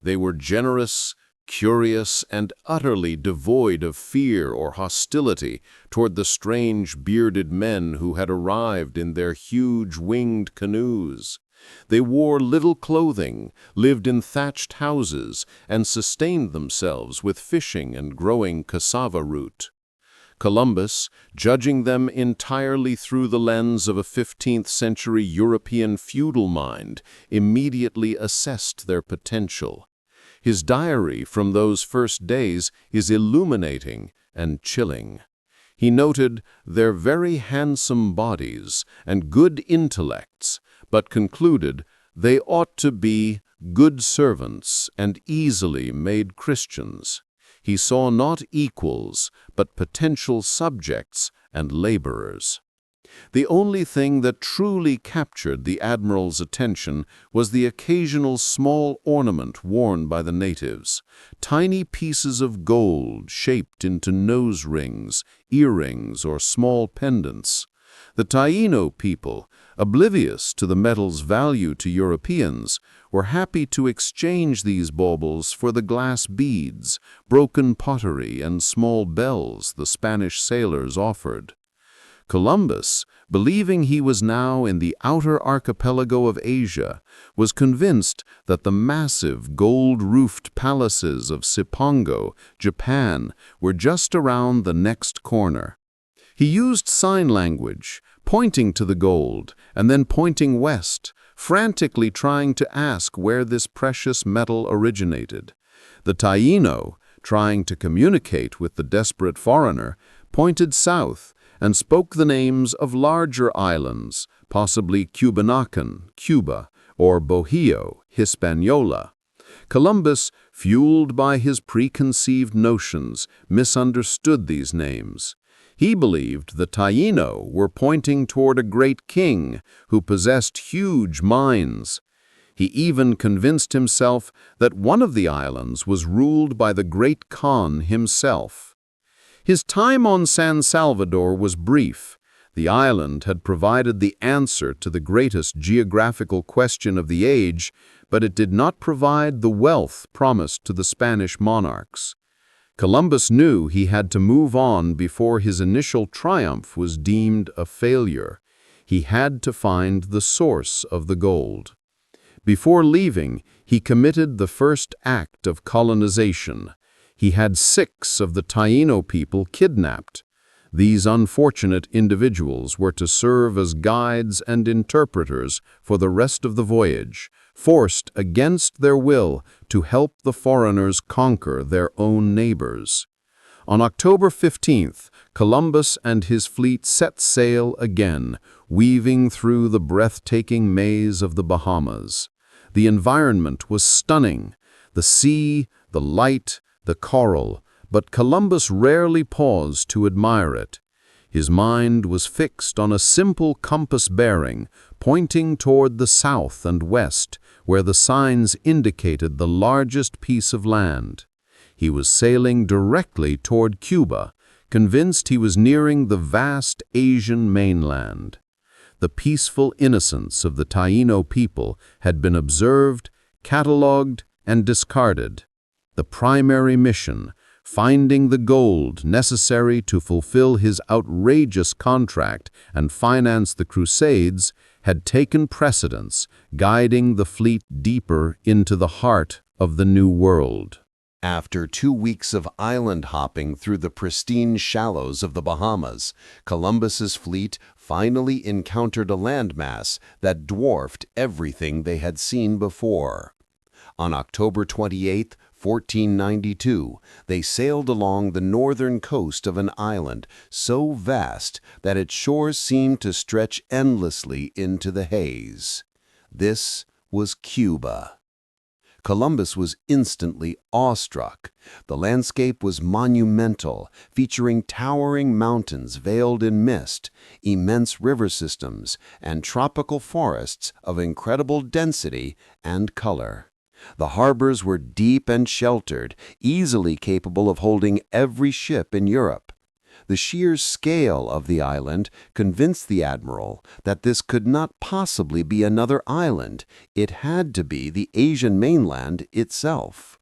They were generous, curious, and utterly devoid of fear or hostility toward the strange bearded men who had arrived in their huge winged canoes. They wore little clothing, lived in thatched houses, and sustained themselves with fishing and growing cassava root. Columbus, judging them entirely through the lens of a 15th-century European feudal mind, immediately assessed their potential. His diary from those first days is illuminating and chilling. He noted their very handsome bodies and good intellects, but concluded they ought to be good servants and easily made Christians. He saw not equals, but potential subjects and laborers. The only thing that truly captured the admiral's attention was the occasional small ornament worn by the natives, tiny pieces of gold shaped into nose rings, earrings, or small pendants. The Taino people, oblivious to the metal's value to Europeans, were happy to exchange these baubles for the glass beads, broken pottery, and small bells the Spanish sailors offered. Columbus, believing he was now in the outer archipelago of Asia, was convinced that the massive gold-roofed palaces of Cipango, Japan, were just around the next corner. He used sign language, pointing to the gold and then pointing west, frantically trying to ask where this precious metal originated. The Taino, trying to communicate with the desperate foreigner, pointed south and spoke the names of larger islands, possibly Cubanacan, Cuba, or Bohio, Hispaniola. Columbus, fueled by his preconceived notions, misunderstood these names. He believed the Taino were pointing toward a great king who possessed huge mines. He even convinced himself that one of the islands was ruled by the great Khan himself. His time on San Salvador was brief. The island had provided the answer to the greatest geographical question of the age, but it did not provide the wealth promised to the Spanish monarchs. Columbus knew he had to move on before his initial triumph was deemed a failure. He had to find the source of the gold. Before leaving, he committed the first act of colonization. He had 6 of the Taino people kidnapped. These unfortunate individuals were to serve as guides and interpreters for the rest of the voyage, forced against their will to help the foreigners conquer their own neighbors. On October 15th, Columbus and his fleet set sail again, weaving through the breathtaking maze of the Bahamas. The environment was stunning: the sea, the light, the coral, but Columbus rarely paused to admire it. His mind was fixed on a simple compass bearing, pointing toward the south and west, where the signs indicated the largest piece of land. He was sailing directly toward Cuba, convinced he was nearing the vast Asian mainland. The peaceful innocence of the Taino people had been observed, catalogued, and discarded. The primary mission, finding the gold necessary to fulfill his outrageous contract and finance the Crusades, had taken precedence, guiding the fleet deeper into the heart of the New World. After 2 weeks of island hopping through the pristine shallows of the Bahamas, Columbus's fleet finally encountered a landmass that dwarfed everything they had seen before. On October 28, 1492, they sailed along the northern coast of an island so vast that its shores seemed to stretch endlessly into the haze. This was Cuba. Columbus was instantly awestruck. The landscape was monumental, featuring towering mountains veiled in mist, immense river systems, and tropical forests of incredible density and color. The harbors were deep and sheltered, easily capable of holding every ship in Europe. The sheer scale of the island convinced the admiral that this could not possibly be another island. It had to be the Asian mainland itself.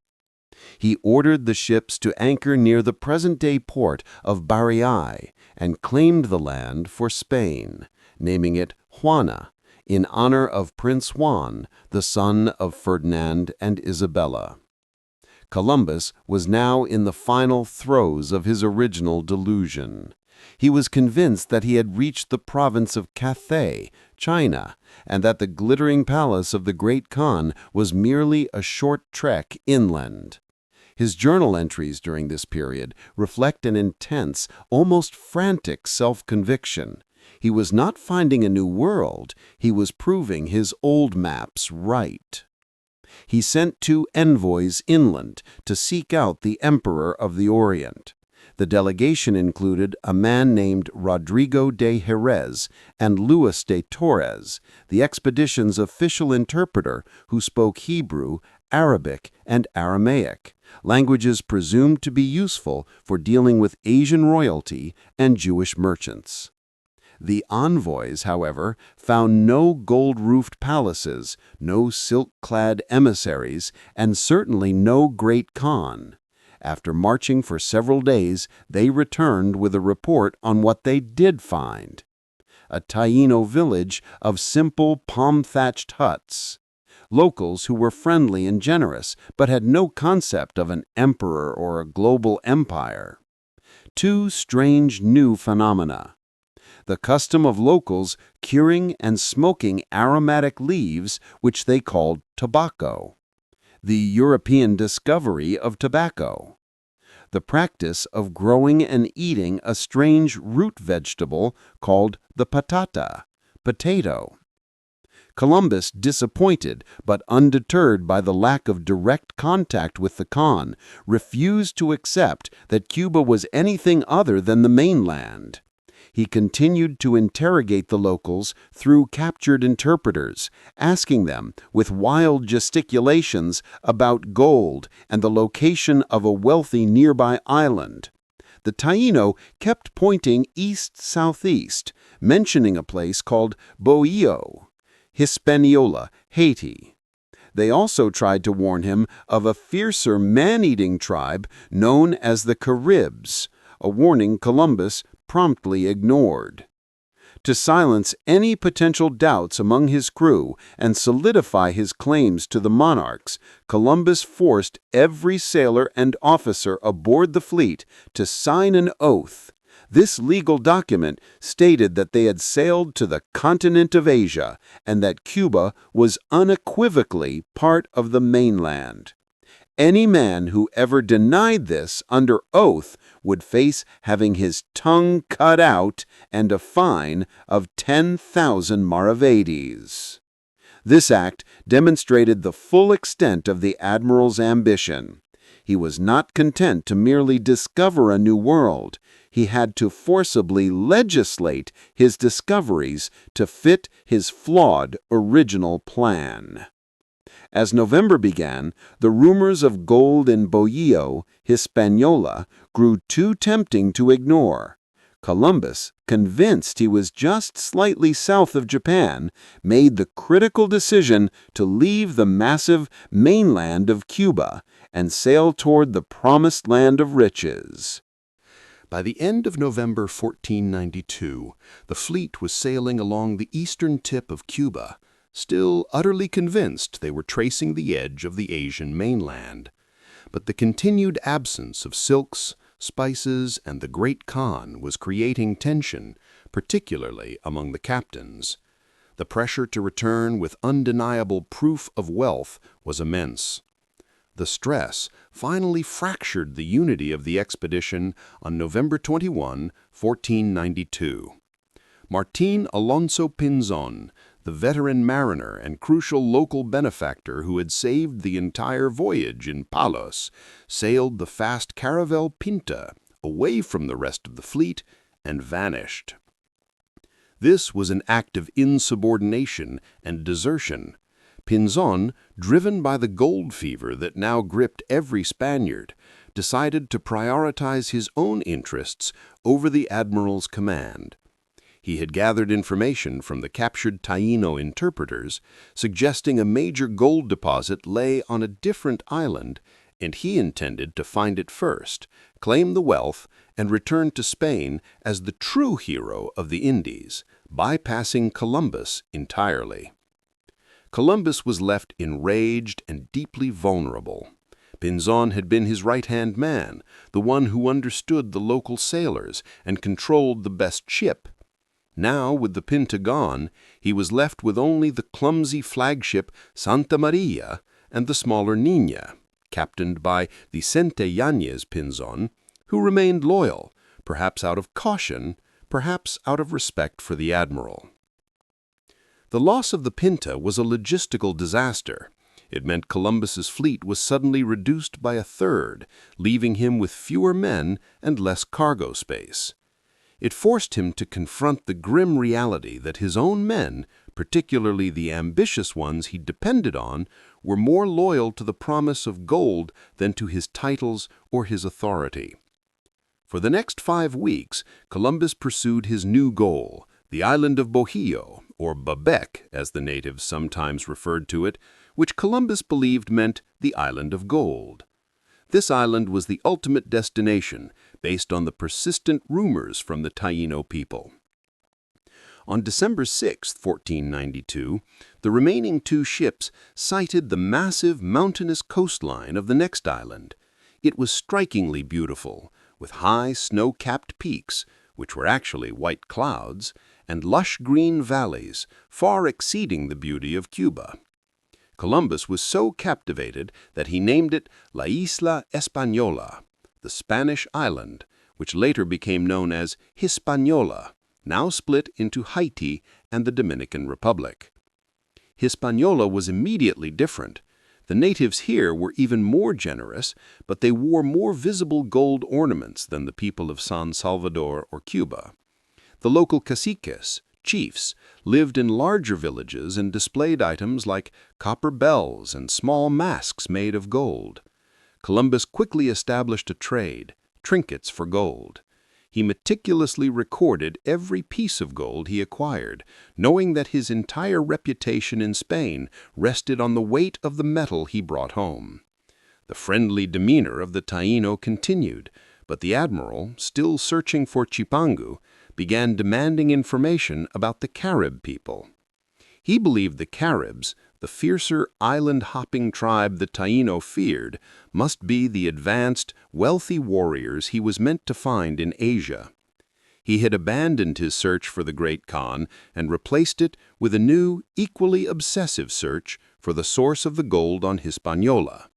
He ordered the ships to anchor near the present-day port of Bariai and claimed the land for Spain, naming it Juana, in honor of Prince Juan, the son of Ferdinand and Isabella. Columbus was now in the final throes of his original delusion. He was convinced that he had reached the province of Cathay, China, and that the glittering palace of the Great Khan was merely a short trek inland. His journal entries during this period reflect an intense, almost frantic self-conviction. He was not finding a new world, he was proving his old maps right. He sent 2 envoys inland to seek out the Emperor of the Orient. The delegation included a man named Rodrigo de Jerez and Luis de Torres, the expedition's official interpreter who spoke Hebrew, Arabic, and Aramaic, languages presumed to be useful for dealing with Asian royalty and Jewish merchants. The envoys, however, found no gold-roofed palaces, no silk-clad emissaries, and certainly no Great Khan. After marching for several days, they returned with a report on what they did find: a Taino village of simple palm-thatched huts. Locals who were friendly and generous, but had no concept of an emperor or a global empire. 2 strange new phenomena: the custom of locals curing and smoking aromatic leaves, which they called tobacco; the European discovery of tobacco; the practice of growing and eating a strange root vegetable called the patata, potato. Columbus, disappointed but undeterred by the lack of direct contact with the Khan, refused to accept that Cuba was anything other than the mainland. He continued to interrogate the locals through captured interpreters, asking them, with wild gesticulations, about gold and the location of a wealthy nearby island. The Taino kept pointing east-southeast, mentioning a place called Bohio, Hispaniola, Haiti. They also tried to warn him of a fiercer man-eating tribe known as the Caribs, a warning Columbus promptly ignored. To silence any potential doubts among his crew and solidify his claims to the monarchs, Columbus forced every sailor and officer aboard the fleet to sign an oath. This legal document stated that they had sailed to the continent of Asia and that Cuba was unequivocally part of the mainland. Any man who ever denied this under oath would face having his tongue cut out and a fine of 10,000 maravedis. This act demonstrated the full extent of the admiral's ambition. He was not content to merely discover a new world. He had to forcibly legislate his discoveries to fit his flawed original plan. As November began, the rumors of gold in Bohio, Hispaniola, grew too tempting to ignore. Columbus, convinced he was just slightly south of Japan, made the critical decision to leave the massive mainland of Cuba and sail toward the promised land of riches. By the end of November 1492, the fleet was sailing along the eastern tip of Cuba, still utterly convinced they were tracing the edge of the Asian mainland. But the continued absence of silks, spices, and the Great Khan was creating tension, particularly among the captains. The pressure to return with undeniable proof of wealth was immense. The stress finally fractured the unity of the expedition on November 21, 1492. Martín Alonso Pinzón, the veteran mariner and crucial local benefactor who had saved the entire voyage in Palos, sailed the fast caravel Pinta away from the rest of the fleet and vanished. This was an act of insubordination and desertion. Pinzon, driven by the gold fever that now gripped every Spaniard, decided to prioritize his own interests over the admiral's command. He had gathered information from the captured Taíno interpreters, suggesting a major gold deposit lay on a different island, and he intended to find it first, claim the wealth, and return to Spain as the true hero of the Indies, bypassing Columbus entirely. Columbus was left enraged and deeply vulnerable. Pinzon had been his right-hand man, the one who understood the local sailors and controlled the best ship. Now, with the Pinta gone, he was left with only the clumsy flagship Santa Maria and the smaller Niña, captained by Vicente Yáñez Pinzon, who remained loyal, perhaps out of caution, perhaps out of respect for the admiral. The loss of the Pinta was a logistical disaster. It meant Columbus's fleet was suddenly reduced by a third, leaving him with fewer men and less cargo space. It forced him to confront the grim reality that his own men, particularly the ambitious ones he depended on, were more loyal to the promise of gold than to his titles or his authority. For the next 5 weeks, Columbus pursued his new goal, the island of Bohio, or Babec, as the natives sometimes referred to it, which Columbus believed meant the island of gold. This island was the ultimate destination, based on the persistent rumors from the Taíno people. On December 6, 1492, the remaining 2 ships sighted the massive mountainous coastline of the next island. It was strikingly beautiful, with high snow-capped peaks, which were actually white clouds, and lush green valleys, far exceeding the beauty of Cuba. Columbus was so captivated that he named it La Isla Española, the Spanish island, which later became known as Hispaniola, now split into Haiti and the Dominican Republic. Hispaniola was immediately different. The natives here were even more generous, but they wore more visible gold ornaments than the people of San Salvador or Cuba. The local caciques, chiefs, lived in larger villages and displayed items like copper bells and small masks made of gold. Columbus quickly established a trade, trinkets for gold. He meticulously recorded every piece of gold he acquired, knowing that his entire reputation in Spain rested on the weight of the metal he brought home. The friendly demeanor of the Taíno continued, but the admiral, still searching for Chipangu, began demanding information about the Carib people. He believed the Caribs, the fiercer island-hopping tribe the Taíno feared, must be the advanced, wealthy warriors he was meant to find in Asia. He had abandoned his search for the Great Khan and replaced it with a new, equally obsessive search for the source of the gold on Hispaniola.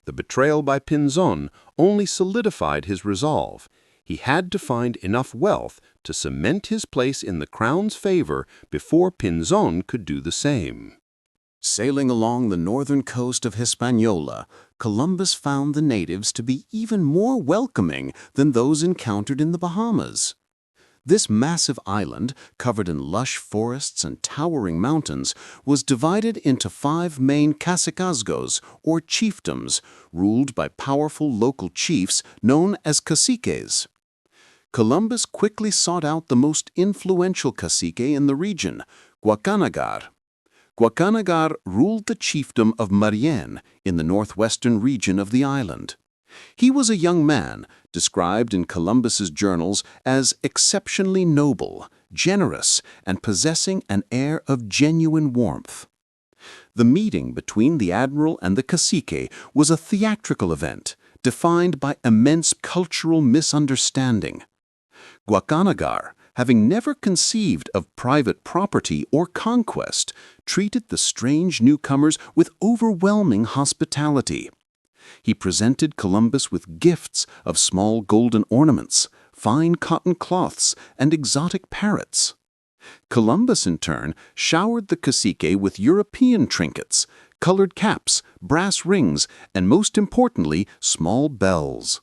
The betrayal by Pinzon only solidified his resolve. He had to find enough wealth to cement his place in the crown's favor before Pinzon could do the same. Sailing along the northern coast of Hispaniola, Columbus found the natives to be even more welcoming than those encountered in the Bahamas. This massive island, covered in lush forests and towering mountains, was divided into 5 main cacicazgos, or chiefdoms, ruled by powerful local chiefs known as caciques. Columbus quickly sought out the most influential cacique in the region, Guacanagar. Guacanagar ruled the chiefdom of Marién in the northwestern region of the island. He was a young man, described in Columbus's journals as exceptionally noble, generous, and possessing an air of genuine warmth. The meeting between the admiral and the cacique was a theatrical event, defined by immense cultural misunderstanding. Guacanagar, having never conceived of private property or conquest, treated the strange newcomers with overwhelming hospitality. He presented Columbus with gifts of small golden ornaments, fine cotton cloths, and exotic parrots. Columbus, in turn, showered the cacique with European trinkets, colored caps, brass rings, and most importantly, small bells.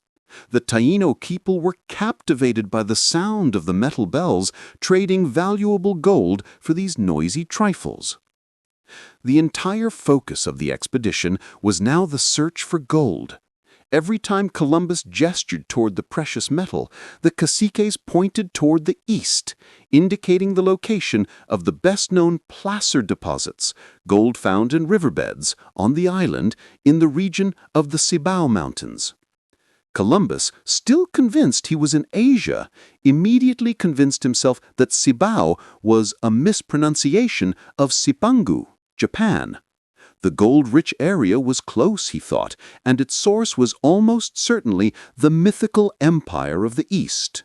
The Taíno people were captivated by the sound of the metal bells, trading valuable gold for these noisy trifles. The entire focus of the expedition was now the search for gold. Every time Columbus gestured toward the precious metal, the caciques pointed toward the east, indicating the location of the best-known placer deposits, gold found in riverbeds, on the island, in the region of the Cibao Mountains. Columbus, still convinced he was in Asia, immediately convinced himself that Cibao was a mispronunciation of Cipangu, Japan. The gold-rich area was close, he thought, and its source was almost certainly the mythical empire of the East.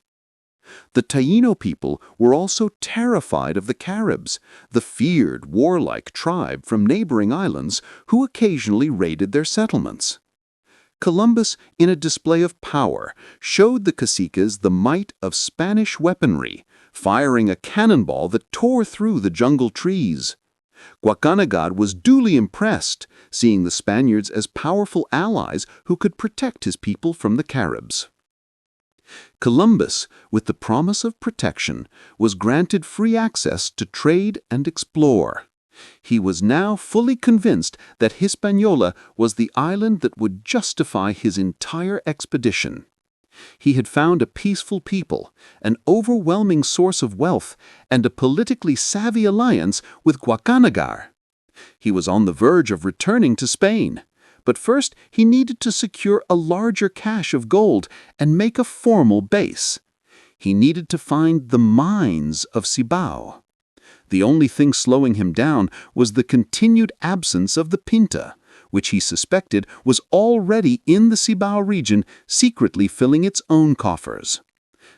The Taino people were also terrified of the Caribs, the feared, warlike tribe from neighboring islands who occasionally raided their settlements. Columbus, in a display of power, showed the caciques the might of Spanish weaponry, firing a cannonball that tore through the jungle trees. Guacanagad was duly impressed, seeing the Spaniards as powerful allies who could protect his people from the Caribs. Columbus, with the promise of protection, was granted free access to trade and explore. He was now fully convinced that Hispaniola was the island that would justify his entire expedition. He had found a peaceful people, an overwhelming source of wealth, and a politically savvy alliance with Guacanagar. He was on the verge of returning to Spain, but first he needed to secure a larger cache of gold and make a formal base. He needed to find the mines of Cibao. The only thing slowing him down was the continued absence of the Pinta, which he suspected was already in the Cibao region, secretly filling its own coffers.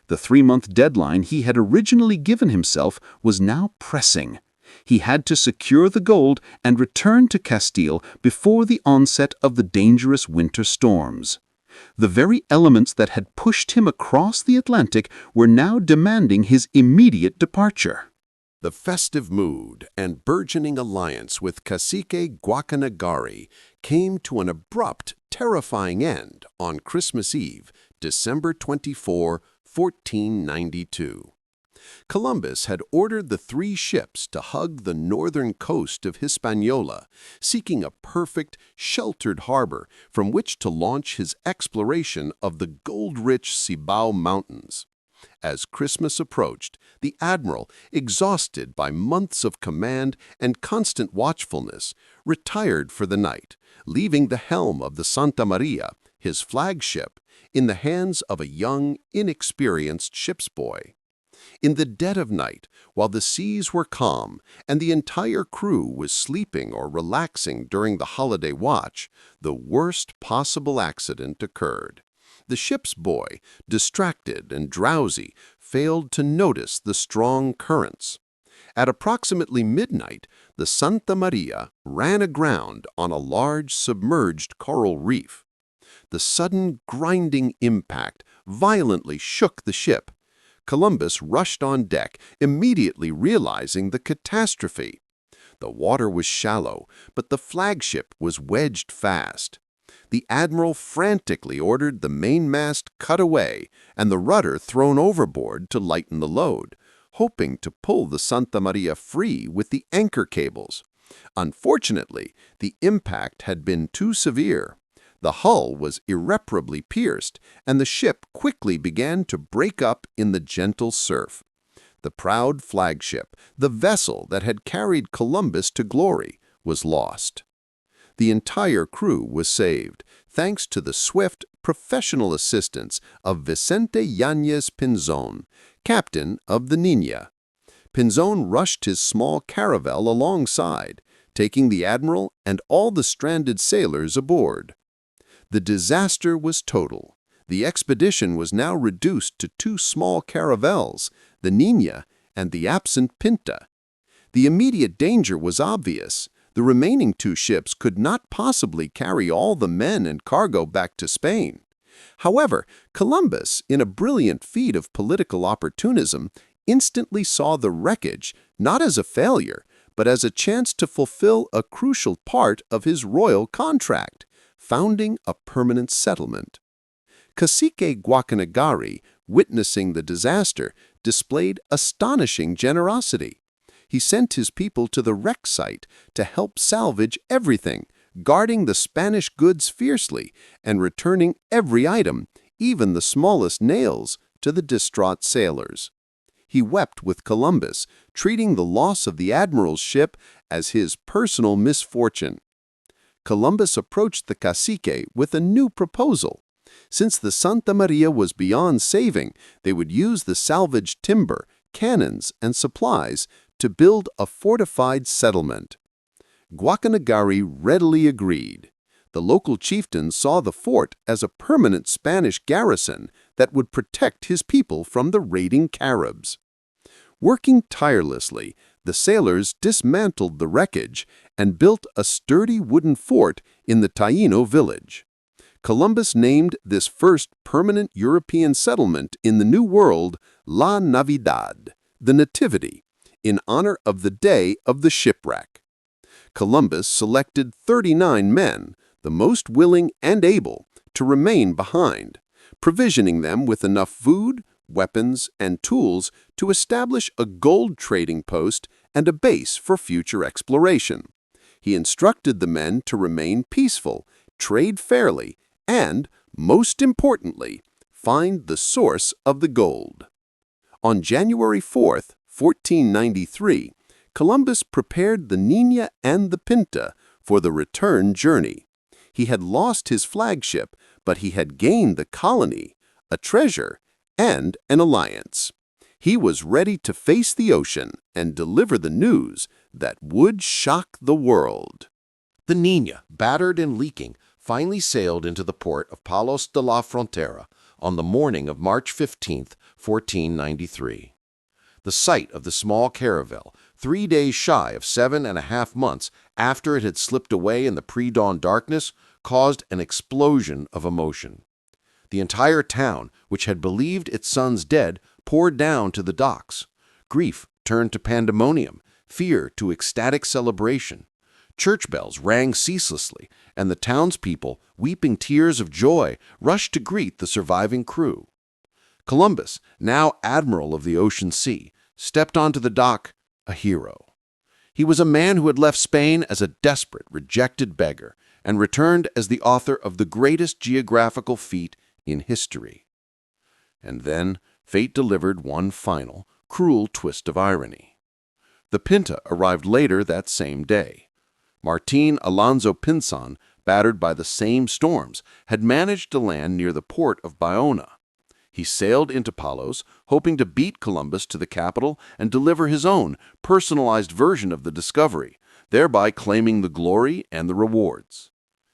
The 3-month deadline he had originally given himself was now pressing. He had to secure the gold and return to Castile before the onset of the dangerous winter storms. The very elements that had pushed him across the Atlantic were now demanding his immediate departure. The festive mood and burgeoning alliance with Cacique Guacanagari came to an abrupt, terrifying end on Christmas Eve, December 24, 1492. Columbus had ordered the 3 ships to hug the northern coast of Hispaniola, seeking a perfect, sheltered harbor from which to launch his exploration of the gold-rich Cibao Mountains. As Christmas approached, the admiral, exhausted by months of command and constant watchfulness, retired for the night, leaving the helm of the Santa Maria, his flagship, in the hands of a young, inexperienced ship's boy. In the dead of night, while the seas were calm and the entire crew was sleeping or relaxing during the holiday watch, the worst possible accident occurred. The ship's boy, distracted and drowsy, failed to notice the strong currents. At approximately midnight, the Santa Maria ran aground on a large submerged coral reef. The sudden grinding impact violently shook the ship. Columbus rushed on deck, immediately realizing the catastrophe. The water was shallow, but the flagship was wedged fast. The admiral frantically ordered the mainmast cut away and the rudder thrown overboard to lighten the load, hoping to pull the Santa Maria free with the anchor cables. Unfortunately, the impact had been too severe. The hull was irreparably pierced, and the ship quickly began to break up in the gentle surf. The proud flagship, the vessel that had carried Columbus to glory, was lost. The entire crew was saved, thanks to the swift, professional assistance of Vicente Yáñez Pinzón, captain of the Niña. Pinzón rushed his small caravel alongside, taking the admiral and all the stranded sailors aboard. The disaster was total. The expedition was now reduced to 2 small caravels, the Niña and the absent Pinta. The immediate danger was obvious. The remaining 2 ships could not possibly carry all the men and cargo back to Spain. However, Columbus, in a brilliant feat of political opportunism, instantly saw the wreckage not as a failure, but as a chance to fulfill a crucial part of his royal contract, founding a permanent settlement. Cacique Guacanagari, witnessing the disaster, displayed astonishing generosity. He sent his people to the wreck site to help salvage everything, guarding the Spanish goods fiercely and returning every item, even the smallest nails, to the distraught sailors. He wept with Columbus, treating the loss of the admiral's ship as his personal misfortune. Columbus approached the cacique with a new proposal. Since the Santa Maria was beyond saving, they would use the salvaged timber, cannons, and supplies to build a fortified settlement. Guacanagari readily agreed. The local chieftain saw the fort as a permanent Spanish garrison that would protect his people from the raiding Caribs. Working tirelessly, the sailors dismantled the wreckage and built a sturdy wooden fort in the Taíno village. Columbus named this first permanent European settlement in the New World La Navidad, the Nativity, in honor of the day of the shipwreck. Columbus selected 39 men, the most willing and able, to remain behind, provisioning them with enough food, weapons, and tools to establish a gold trading post and a base for future exploration. He instructed the men to remain peaceful, trade fairly, and, most importantly, find the source of the gold. On January 4, 1493, Columbus prepared the Niña and the Pinta for the return journey. He had lost his flagship, but he had gained the colony, a treasure, and an alliance. He was ready to face the ocean and deliver the news that would shock the world. The Niña, battered and leaking, finally sailed into the port of Palos de la Frontera on the morning of March 15, 1493. The sight of the small caravel, 3 days shy of 7.5 months after it had slipped away in the pre-dawn darkness, caused an explosion of emotion. The entire town, which had believed its sons dead, poured down to the docks. Grief turned to pandemonium, fear to ecstatic celebration. Church bells rang ceaselessly, and the townspeople, weeping tears of joy, rushed to greet the surviving crew. Columbus, now admiral of the ocean sea, stepped onto the dock, a hero. He was a man who had left Spain as a desperate, rejected beggar and returned as the author of the greatest geographical feat in history. And then fate delivered one final, cruel twist of irony. The Pinta arrived later that same day. Martín Alonso Pinzon, battered by the same storms, had managed to land near the port of Bayona. He sailed into Palos, hoping to beat Columbus to the capital and deliver his own personalized version of the discovery, thereby claiming the glory and the rewards.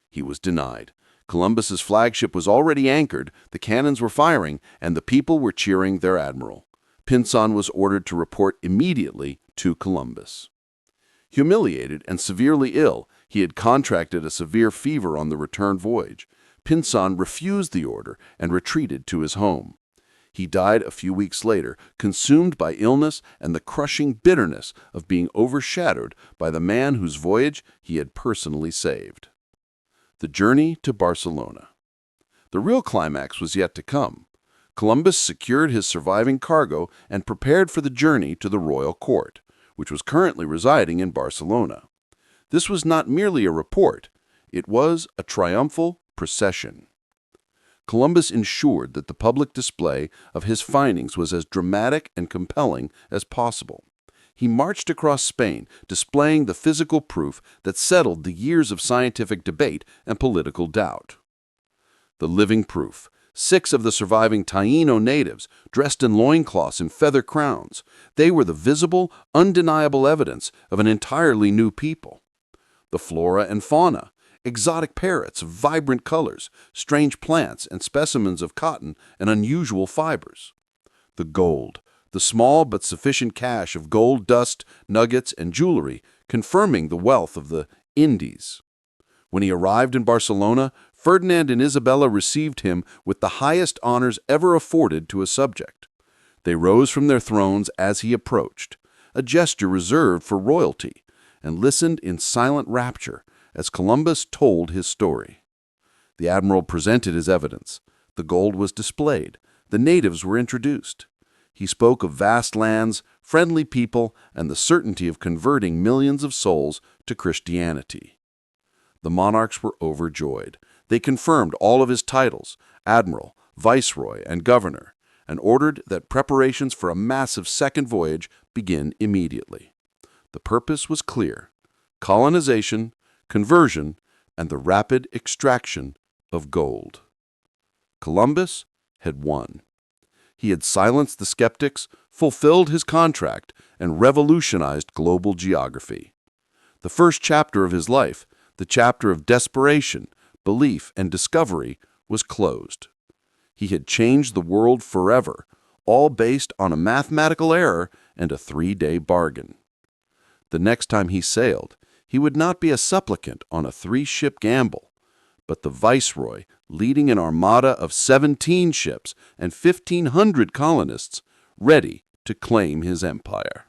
He was denied. Columbus's flagship was already anchored, the cannons were firing, and the people were cheering their admiral. Pinzon was ordered to report immediately to Columbus. Humiliated and severely ill, he had contracted a severe fever on the return voyage. Pinzon refused the order and retreated to his home. He died a few weeks later, consumed by illness and the crushing bitterness of being overshadowed by the man whose voyage he had personally saved. The journey to Barcelona. The real climax was yet to come. Columbus secured his surviving cargo and prepared for the journey to the royal court, which was currently residing in Barcelona. This was not merely a report, it was a triumphal procession. Columbus ensured that the public display of his findings was as dramatic and compelling as possible. He marched across Spain, displaying the physical proof that settled the years of scientific debate and political doubt. The living proof. 6 of the surviving Taíno natives, dressed in loincloths and feather crowns. They were the visible, undeniable evidence of an entirely new people. The flora and fauna. Exotic parrots of vibrant colors, strange plants and specimens of cotton and unusual fibers. The gold. The small but sufficient cache of gold dust, nuggets, and jewelry, confirming the wealth of the Indies. When he arrived in Barcelona, Ferdinand and Isabella received him with the highest honors ever afforded to a subject. They rose from their thrones as he approached, a gesture reserved for royalty, and listened in silent rapture as Columbus told his story. The admiral presented his evidence. The gold was displayed. The natives were introduced. He spoke of vast lands, friendly people, and the certainty of converting millions of souls to Christianity. The monarchs were overjoyed. They confirmed all of his titles, admiral, viceroy, and governor, and ordered that preparations for a massive second voyage begin immediately. The purpose was clear: colonization, conversion, and the rapid extraction of gold. Columbus had won. He had silenced the skeptics, fulfilled his contract, and revolutionized global geography. The first chapter of his life, the chapter of desperation, belief, and discovery, was closed. He had changed the world forever, all based on a mathematical error and a 3-day bargain. The next time he sailed, he would not be a supplicant on a 3-ship gamble, but the viceroy leading an armada of 17 ships and 1,500 colonists ready to claim his empire.